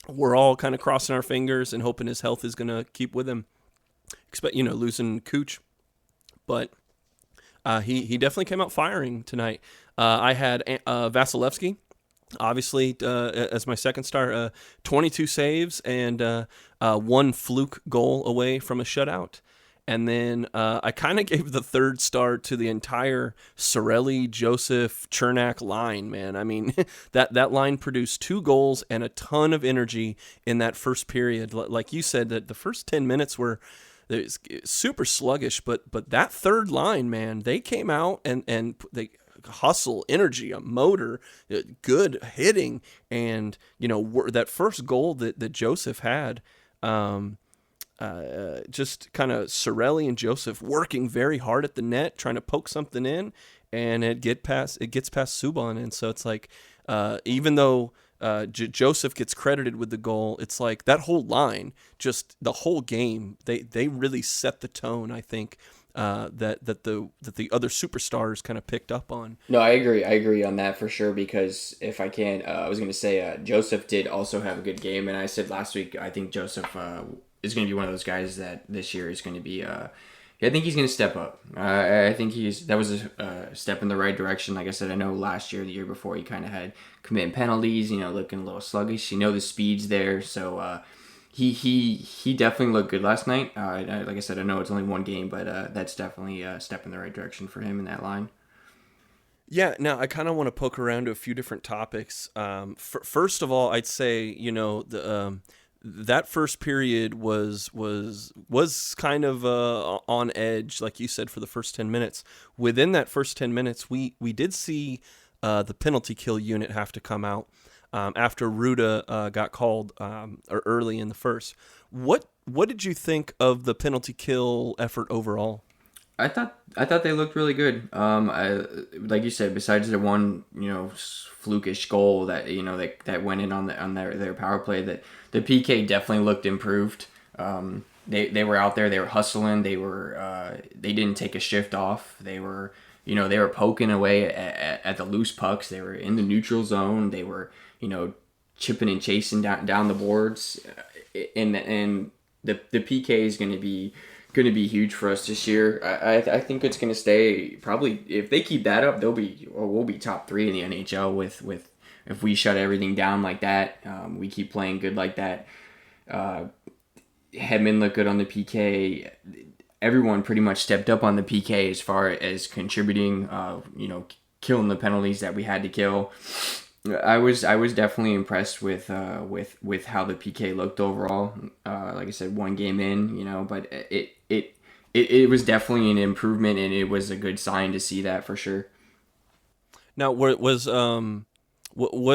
[SPEAKER 2] we're all kind of crossing our fingers and hoping his health is going to keep with him. Expect, losing Cooch. But he definitely came out firing tonight. I had Vasilevsky. Obviously, as my second star, 22 saves and 1 fluke goal away from a shutout. And then I kind of gave the third star to the entire Cirelli, Joseph, Chernak line, man. I mean, that line produced 2 goals and a ton of energy in that first period. Like you said, that the first 10 minutes were super sluggish, but that third line, man, they came out and they hustle, energy, a motor, good hitting, and that first goal that Joseph had, just kind of Cirelli and Joseph working very hard at the net, trying to poke something in, and it gets past Subban, and so it's like even though Joseph gets credited with the goal, it's like that whole line, just the whole game, they really set the tone, I think. That the other superstars kind of picked up on.
[SPEAKER 4] No, I agree on that for sure, because if I can, I was going to say Joseph did also have a good game, and I said last week I think Joseph is going to be one of those guys that this year is going to be. I think he's going to step up. I think that was a step in the right direction. Like I said, I know last year, the year before, he kind of had committing penalties, looking a little sluggish. The speed's there, so. He definitely looked good last night. Like I said, I know it's only 1 game, but that's definitely a step in the right direction for him in that line.
[SPEAKER 2] Yeah, now I kind of want to poke around to a few different topics. First of all, I'd say that first period was kind of on edge, like you said, for the first 10 minutes. Within that first 10 minutes, we did see the penalty kill unit have to come out after Ruda got called early in the first. What did you think of the penalty kill effort overall?
[SPEAKER 4] I thought they looked really good. Like you said, besides the one flukish goal that went in on their power play, that the PK definitely looked improved. They were out there, they were hustling, they didn't take a shift off. They were poking away at the loose pucks. They were in the neutral zone. They were chipping and chasing down the boards, and the PK is going to be huge for us this year. I think it's going to stay, probably if they keep that up, we'll be top 3 in the NHL with if we shut everything down like that. We keep playing good like that. Hedman looked good on the PK. Everyone pretty much stepped up on the PK as far as contributing, killing the penalties that we had to kill. I was definitely impressed with how the PK looked overall. Like I said, one game in, but it was definitely an improvement, and it was a good sign to see that for sure.
[SPEAKER 2] Now, were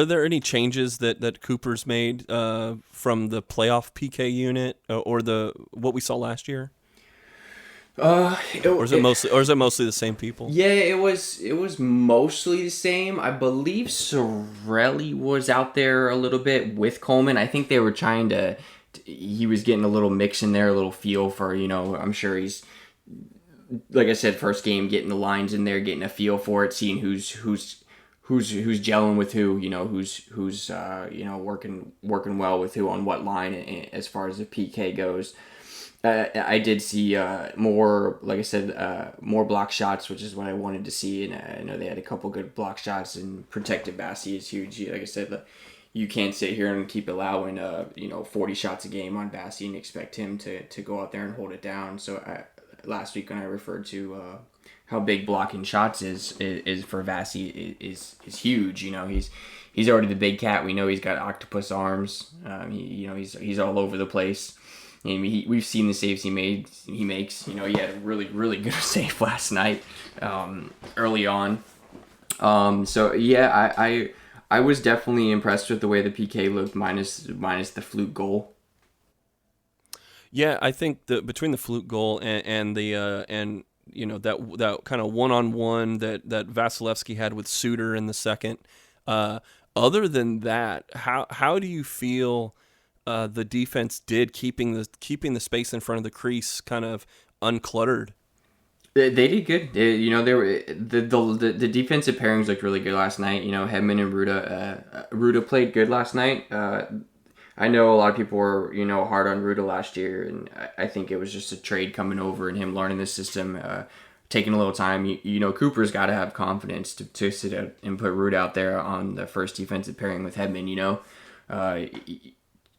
[SPEAKER 2] there any changes that Cooper's made from the playoff PK unit or what we saw last year? Or is it mostly the same people?
[SPEAKER 4] Yeah, it was mostly the same. I believe Sorelli was out there a little bit with Coleman. I think they were trying to. He was getting a little mix in there, a little feel for I'm sure he's, like I said, first game, getting the lines in there, getting a feel for it, seeing who's gelling with who, who's working well with who on what line as far as the PK goes. I did see more, like I said, more block shots, which is what I wanted to see, and I know they had a couple good block shots, and protected Bassey is huge. Like I said, you can't sit here and keep allowing 40 shots a game on Bassey and expect him to go out there and hold it down. So last week when I referred to how big blocking shots is for Bassey is huge. He's already the big cat. We know he's got octopus arms. He's all over the place. We've seen the saves he makes. He had a really, really good save last night, early on. So yeah, I was definitely impressed with the way the PK looked, minus the fluke goal.
[SPEAKER 2] Yeah, I think between the fluke goal and that kind of one-on-one that Vasilevsky had with Suter in the second. Other than that, how do you feel the defense did keeping the space in front of the crease kind of uncluttered?
[SPEAKER 4] They did good. They were the defensive pairings looked really good last night. Hedman and Ruda. Ruda played good last night. I know a lot of people were hard on Ruda last year, and I think it was just a trade coming over and him learning the system, taking a little time. Cooper's got to have confidence to sit out and put Ruda out there on the first defensive pairing with Hedman.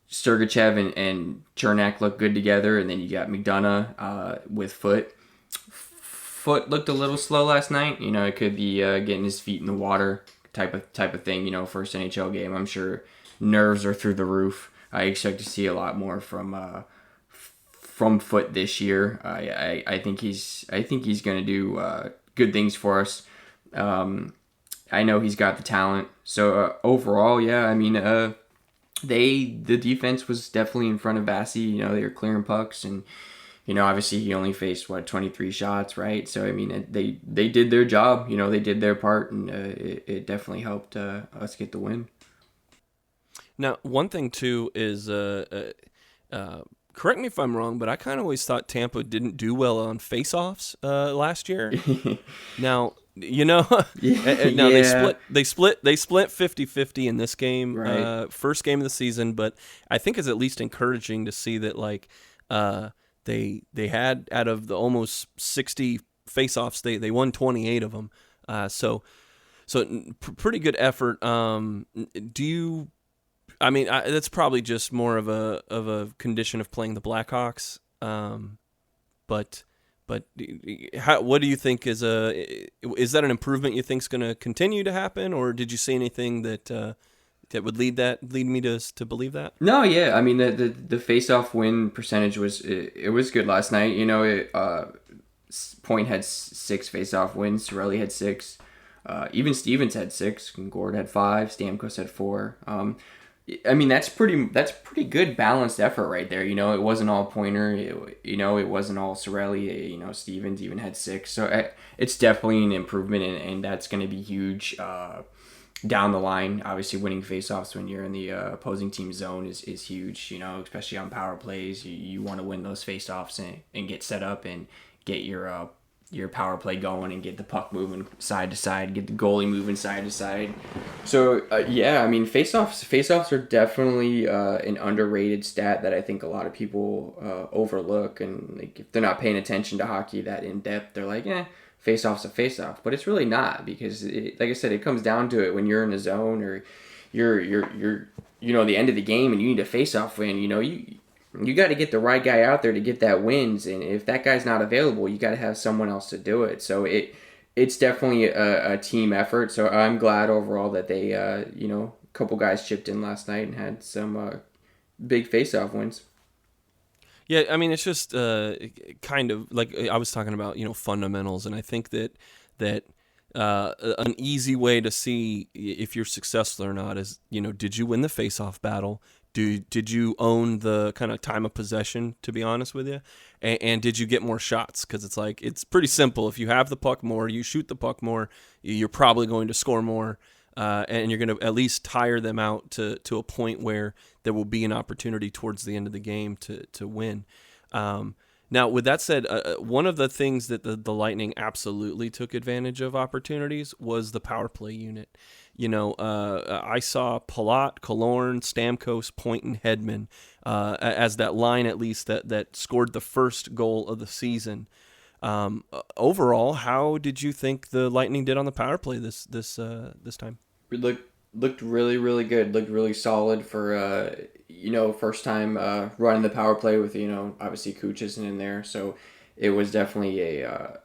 [SPEAKER 4] Sergachev and Chernak look good together, and then you got McDonough with Foot. Foot looked a little slow last night. It could be getting his feet in the water type of thing. First NHL game. I'm sure nerves are through the roof. I expect to see a lot more from Foot this year. I think he's going to do good things for us. I know he's got the talent. So overall, yeah. The defense was definitely in front of Bassey. They were clearing pucks, and obviously he only faced 23 shots, right? So they did their job. They did their part, and it definitely helped us get the win.
[SPEAKER 2] Now, one thing too is, correct me if I'm wrong, but I kind of always thought Tampa didn't do well on face-offs last year. Now, now
[SPEAKER 4] Yeah.
[SPEAKER 2] they split 50-50 in this game,
[SPEAKER 4] Right.
[SPEAKER 2] first game of the season, but I think it's at least encouraging to see that they had, out of the almost 60 face-offs, they won 28 of them. So pretty good effort. That's probably just more of a condition of playing the Blackhawks. But But what do you think is that an improvement you think is going to continue to happen, or did you see anything that that would lead me to believe that?
[SPEAKER 4] No, yeah. I mean, the face-off win percentage was good last night. You know, Point had 6 face-off wins. Cirelli had 6. Even Stevens had 6. Gord had 5. Stamkos had 4. I mean, that's pretty good balanced effort right there. You know, it wasn't all Pointer. It wasn't all Cirelli. You know, Stevens even had 6. So it's definitely an improvement, and that's going to be huge down the line. Obviously, winning faceoffs when you're in the opposing team zone is huge. You know, especially on power plays, you want to win those faceoffs and get set up and get your power play going and get the puck moving side to side, get the goalie moving side to side. So yeah, I mean, faceoffs are definitely an underrated stat that I think a lot of people overlook, and like, if they're not paying attention to hockey that in depth, they're like, faceoff's a faceoff, but it's really not, because like I said, it comes down to it when you're in a zone or you're the end of the game and you need a faceoff win. You know, you got to get the right guy out there to get that wins, and if that guy's not available, you got to have someone else to do it. So it's definitely a team effort. So I'm glad overall that they a couple guys chipped in last night and had some big face-off wins.
[SPEAKER 2] Yeah, I mean, it's just kind of like I was talking about, fundamentals, and I think that an easy way to see if you're successful or not is, did you win the face-off battle? Did you own the kind of time of possession, to be honest with you? And did you get more shots? Because it's pretty simple. If you have the puck more, you shoot the puck more, you're probably going to score more, and you're going to at least tire them out to a point where there will be an opportunity towards the end of the game to win. Now, with that said, one of the things that the Lightning absolutely took advantage of opportunities was the power play unit. I saw Palat, Killorn, Stamkos, Point, and Hedman as that line, at least, that scored the first goal of the season. Overall, how did you think the Lightning did on the power play this time?
[SPEAKER 4] It looked really, really good. Looked really solid for first time running the power play with obviously Kuch isn't in there, so it was definitely a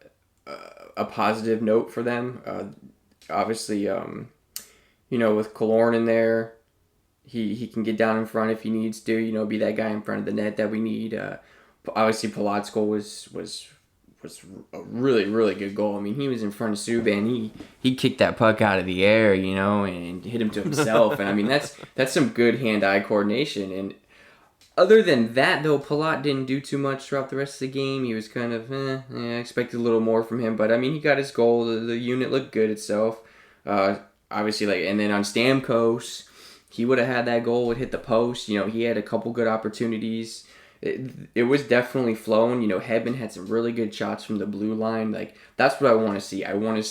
[SPEAKER 4] positive note for them. Obviously, with Killorn in there, he can get down in front if he needs to. Be that guy in front of the net that we need. Obviously, Palat's goal was a really, really good goal. I mean, he was in front of Subban. He kicked that puck out of the air, and hit him to himself. And I mean, that's some good hand-eye coordination. And other than that, though, Palat didn't do too much throughout the rest of the game. He was kind of, I expected a little more from him. But I mean, he got his goal. The unit looked good itself. Obviously, and then on Stamkos, he would have had that goal, would hit the post. He had a couple good opportunities. It was definitely flowing. Hedman had some really good shots from the blue line. Like, that's what I want to see. I want to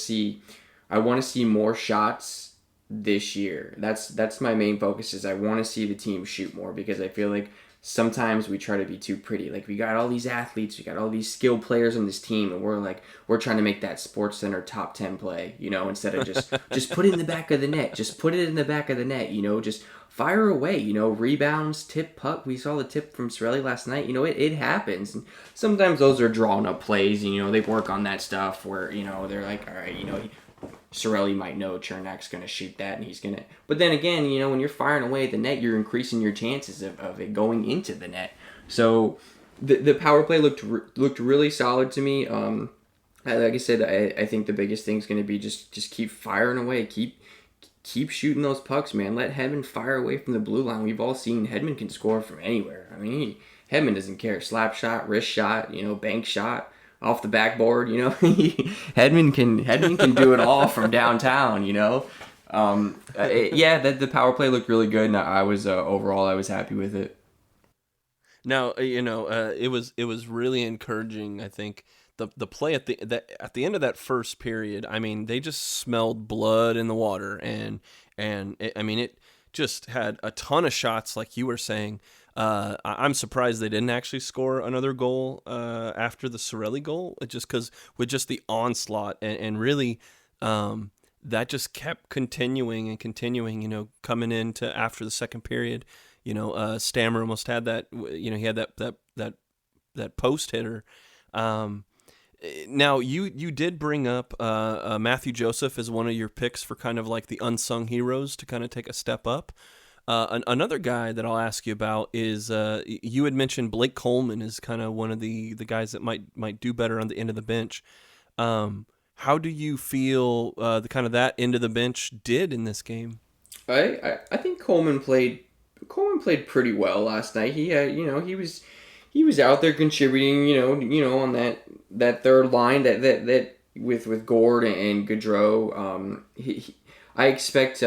[SPEAKER 4] see more shots this year. That's my main focus. Is I want to see the team shoot more, because I feel like sometimes we try to be too pretty. Like, we got all these athletes, we got all these skilled players on this team, and we're trying to make that Sports Center top 10 play, instead of just put it in the back of the net. Just put it in the back of the net, just fire away, rebounds, tip puck. We saw the tip from Cirelli last night. It happens. And sometimes those are drawn up plays, they work on that stuff where, they're like, all right, Cirelli might know Chernak's going to shoot that, and he's going to... But then again, when you're firing away at the net, you're increasing your chances of it going into the net. So the power play looked really solid to me. Like I said, I think the biggest thing is going to be just keep firing away, keep shooting those pucks, man. Let Hedman fire away from the blue line. We've all seen Hedman can score from anywhere. I mean, Hedman doesn't care. Slap shot, wrist shot, bank shot, off the backboard, Hedman can do it all from downtown, the power play looked really good, and I was overall I was happy with it.
[SPEAKER 2] Now, it was really encouraging. I think the play at the end of that first period, I mean, they just smelled blood in the water, and it just had a ton of shots, like you were saying. I'm surprised they didn't actually score another goal after the Cirelli goal, just because with just the onslaught and really that just kept continuing and continuing. Coming into after the second period, Stammer almost had that. He had that post hitter. Now, you did bring up Matthew Joseph as one of your picks for kind of like the unsung heroes to kind of take a step up. Another guy that I'll ask you about is you had mentioned Blake Coleman is kind of one of the guys that might do better on the end of the bench. How do you feel the kind of that end of the bench did in this game?
[SPEAKER 4] I think Coleman played pretty well last night. He had, he was out there contributing, on that third line that with Gord and Gaudreau. I expect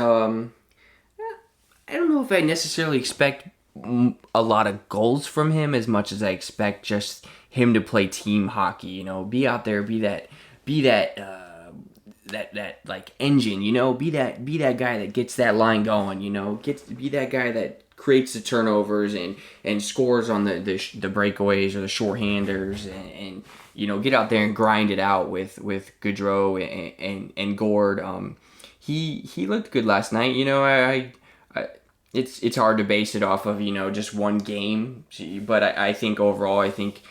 [SPEAKER 4] I don't know if I necessarily expect a lot of goals from him as much as I expect just him to play team hockey. Be out there, be that like engine. Be that guy that gets that line going. Be that guy that creates the turnovers and scores on the breakaways or the shorthanders and get out there and grind it out with Gaudreau and Gord. He looked good last night. It's hard to base it off of just one game, but I think overall I think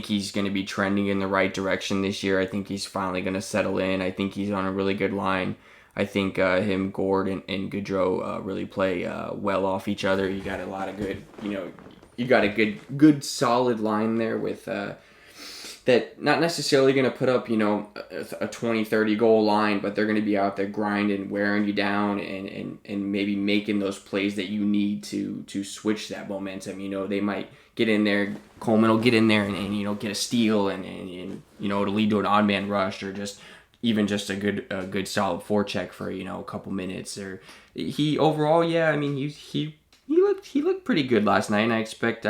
[SPEAKER 4] he's going to be trending in the right direction this year. I think he's finally going to settle in. I think he's on a really good line. I think him, Gord, and Gaudreau really play well off each other. You got a lot of good, you got a good solid line there with that not necessarily going to put up, a 20, 30 goal line, but they're going to be out there grinding, wearing you down, and maybe making those plays that you need to switch that momentum. They might get in there, Coleman will get in there and get a steal and to lead to an odd man rush or just even just a good solid forecheck for, a couple minutes. Or he overall, he looked pretty good last night, and I expect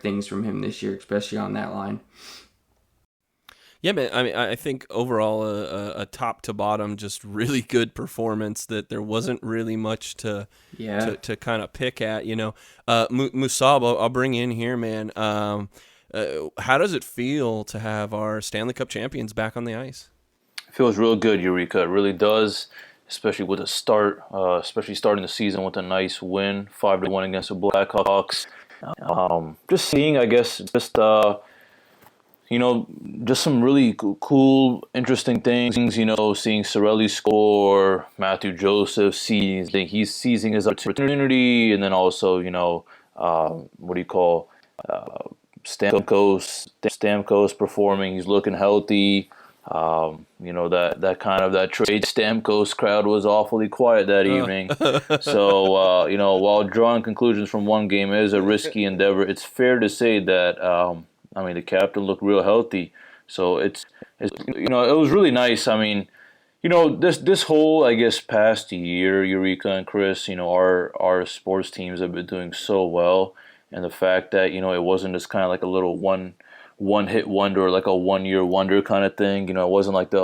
[SPEAKER 4] things from him this year, especially on that line.
[SPEAKER 2] Yeah, man. I mean, I think overall a top to bottom, just really good performance. That there wasn't really much to kind of pick at. Musab, I'll bring in here, man. How does it feel to have our Stanley Cup champions back on the ice?
[SPEAKER 3] It feels real good, Eureka. It really does, especially with a start, especially starting the season with a nice win, 5-1 against the Blackhawks. Just seeing, I guess, just some really cool, interesting things. Seeing Cirelli score, Matthew Joseph he's seizing his opportunity, and then also, Stamkos performing. He's looking healthy. That trade Stamkos crowd was awfully quiet that evening. So, while drawing conclusions from one game is a risky endeavor, it's fair to say that, the captain looked real healthy. So it was really nice. This whole, I guess, past year, Eureka and Chris, our sports teams have been doing so well. And the fact that, it wasn't just kind of like a little one-hit wonder or like a one-year wonder kind of thing. It wasn't like the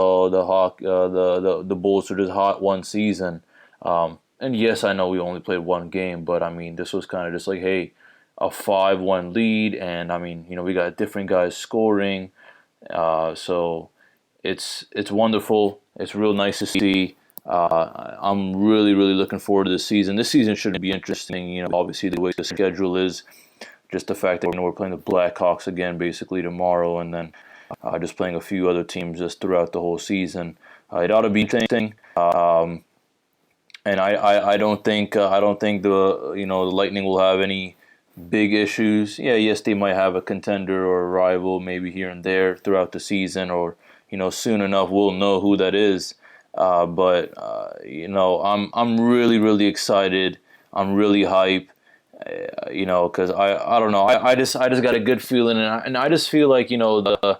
[SPEAKER 3] Bulls are just hot one season. And yes, I know we only played one game, but this was kind of just like, hey, a 5-1 lead, and we got different guys scoring. So it's wonderful. It's real nice to see. I'm really, really looking forward to this season. This season should be interesting. Obviously the way the schedule is. Just the fact that we're playing the Blackhawks again basically tomorrow, and then just playing a few other teams just throughout the whole season. It ought to be interesting. And I don't think the the Lightning will have any big issues. Yes, they might have a contender or a rival maybe here and there throughout the season, or soon enough we'll know who that is. But I'm really, really excited. I'm really hyped. Because I don't know. I just got a good feeling, and I just feel like the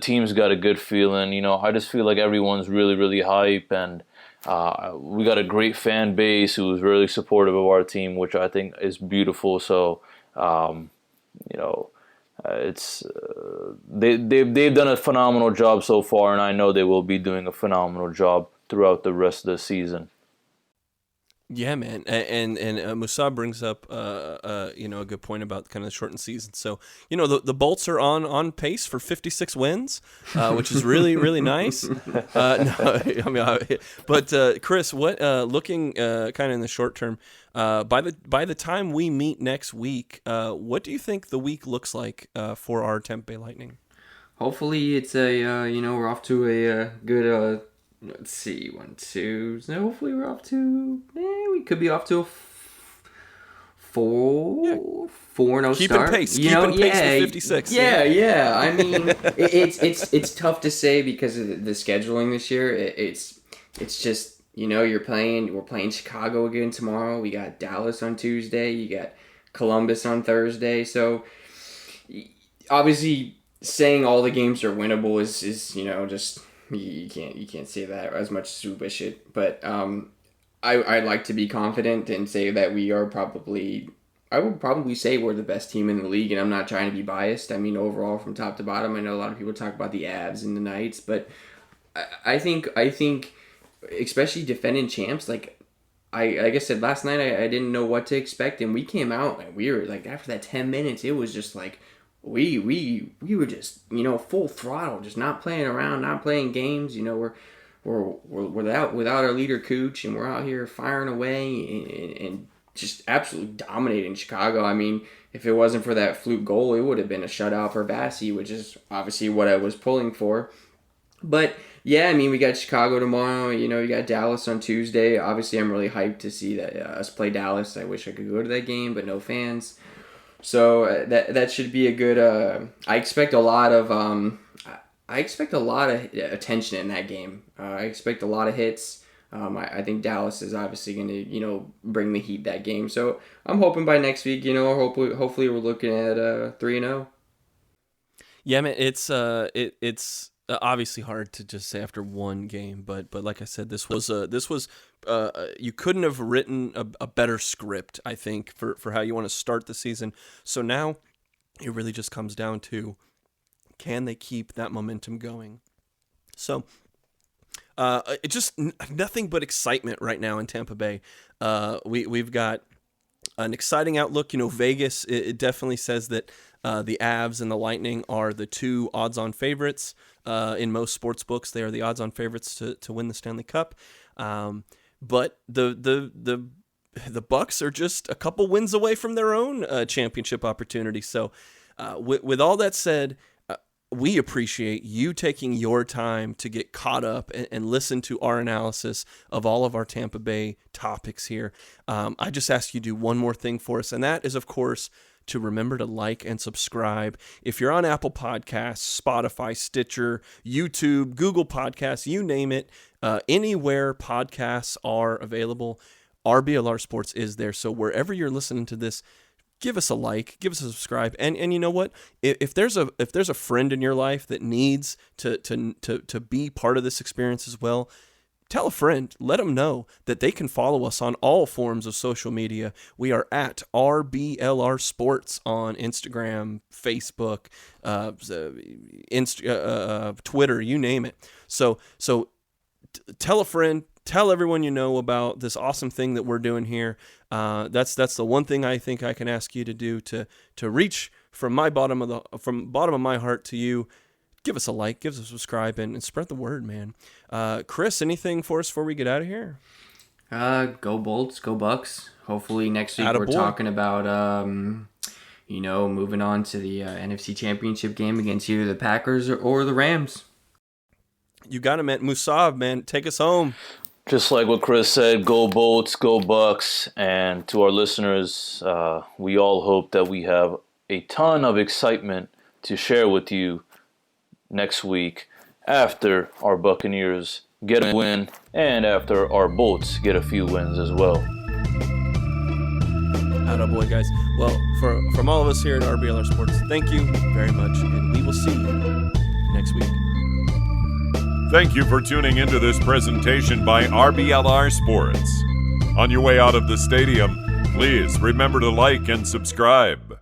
[SPEAKER 3] team's got a good feeling. I just feel like everyone's really, really hype, and we got a great fan base who's really supportive of our team, which I think is beautiful. So, it's they've done a phenomenal job so far, and I know they will be doing a phenomenal job throughout the rest of the season.
[SPEAKER 2] Yeah, man, and Musab brings up a good point about kind of the shortened season. So the Bolts are on pace for 56 wins, which is really, really nice. But Chris, what looking kind of in the short term, by the time we meet next week, what do you think the week looks like for our Tampa Bay Lightning?
[SPEAKER 4] hopefully it's we're off to a good, let's see, 1, 2, so hopefully we're off to, we could be off to a 4-0
[SPEAKER 2] Keeping
[SPEAKER 4] start.
[SPEAKER 2] pace. Keeping pace for 56.
[SPEAKER 4] Yeah. I mean, it's tough to say because of the scheduling this year. It's just, we're playing Chicago again tomorrow. We got Dallas on Tuesday. You got Columbus on Thursday. So obviously saying all the games are winnable is just you can't say that as much as we wish it. But I'd like to be confident and say that we are I would probably say we're the best team in the league, and I'm not trying to be biased. I mean, overall, from top to bottom, I know a lot of people talk about the Avs and the Knights, but I think, especially defending champs, like I said last night, I didn't know what to expect, and we came out and we were like, after that 10 minutes, it was just like we were just full throttle, just not playing around, not playing games. We're without our leader Cooch, and we're out here firing away and just absolutely dominating Chicago. I mean, if it wasn't for that fluke goal, it would have been a shutout for Bassey, which is obviously what I was pulling for. But yeah, I mean, we got Chicago tomorrow. We got Dallas on Tuesday. Obviously, I'm really hyped to see that us play Dallas. I wish I could go to that game, but no fans. So that should be a good. I expect a lot of attention in that game. I expect a lot of hits. I think Dallas is obviously going to bring the heat that game. So I'm hoping by next week, hopefully we're looking at 3-0.
[SPEAKER 2] Yeah, man, it's obviously hard to just say after one game, but like I said, this was you couldn't have written a better script, I think, for how you want to start the season. So now it really just comes down to, can they keep that momentum going? So it's just nothing but excitement right now in Tampa Bay. We've got an exciting outlook. Vegas, it definitely says that the Avs and the Lightning are the two odds-on favorites. In most sports books, they are the odds-on favorites to win the Stanley Cup. But the Bucs are just a couple wins away from their own championship opportunity. So with all that said, we appreciate you taking your time to get caught up and listen to our analysis of all of our Tampa Bay topics here. I just ask you to do one more thing for us, and that is, of course, to remember to like and subscribe. If you're on Apple Podcasts, Spotify, Stitcher, YouTube, Google Podcasts, you name it, anywhere podcasts are available, RBLR Sports is there. So wherever you're listening to this, give us a like, give us a subscribe, and you know what? If there's a friend in your life that needs to be part of this experience as well, tell a friend. Let them know that they can follow us on all forms of social media. We are at RBLR Sports on Instagram, Facebook, Twitter, you name it. So tell a friend. Tell everyone you know about this awesome thing that we're doing here. That's the one thing I think I can ask you to do to reach from bottom of my heart to you. Give us a like, give us a subscribe, and spread the word, man. Chris, anything for us before we get out of here?
[SPEAKER 4] Go Bolts, go Bucs. Hopefully next week we're talking about moving on to the NFC Championship game against either the Packers or the Rams.
[SPEAKER 2] You got it, man. Musav, man, take us home.
[SPEAKER 3] Just like what Chris said, go Bolts, go Bucs. And to our listeners, we all hope that we have a ton of excitement to share with you next week after our Buccaneers get a win and after our Bolts get a few wins as well.
[SPEAKER 2] Attaboy, guys. Well, from all of us here at RBLR Sports, thank you very much, and we will see you next week.
[SPEAKER 1] Thank you for tuning into this presentation by RBLR Sports. On your way out of the stadium, please remember to like and subscribe.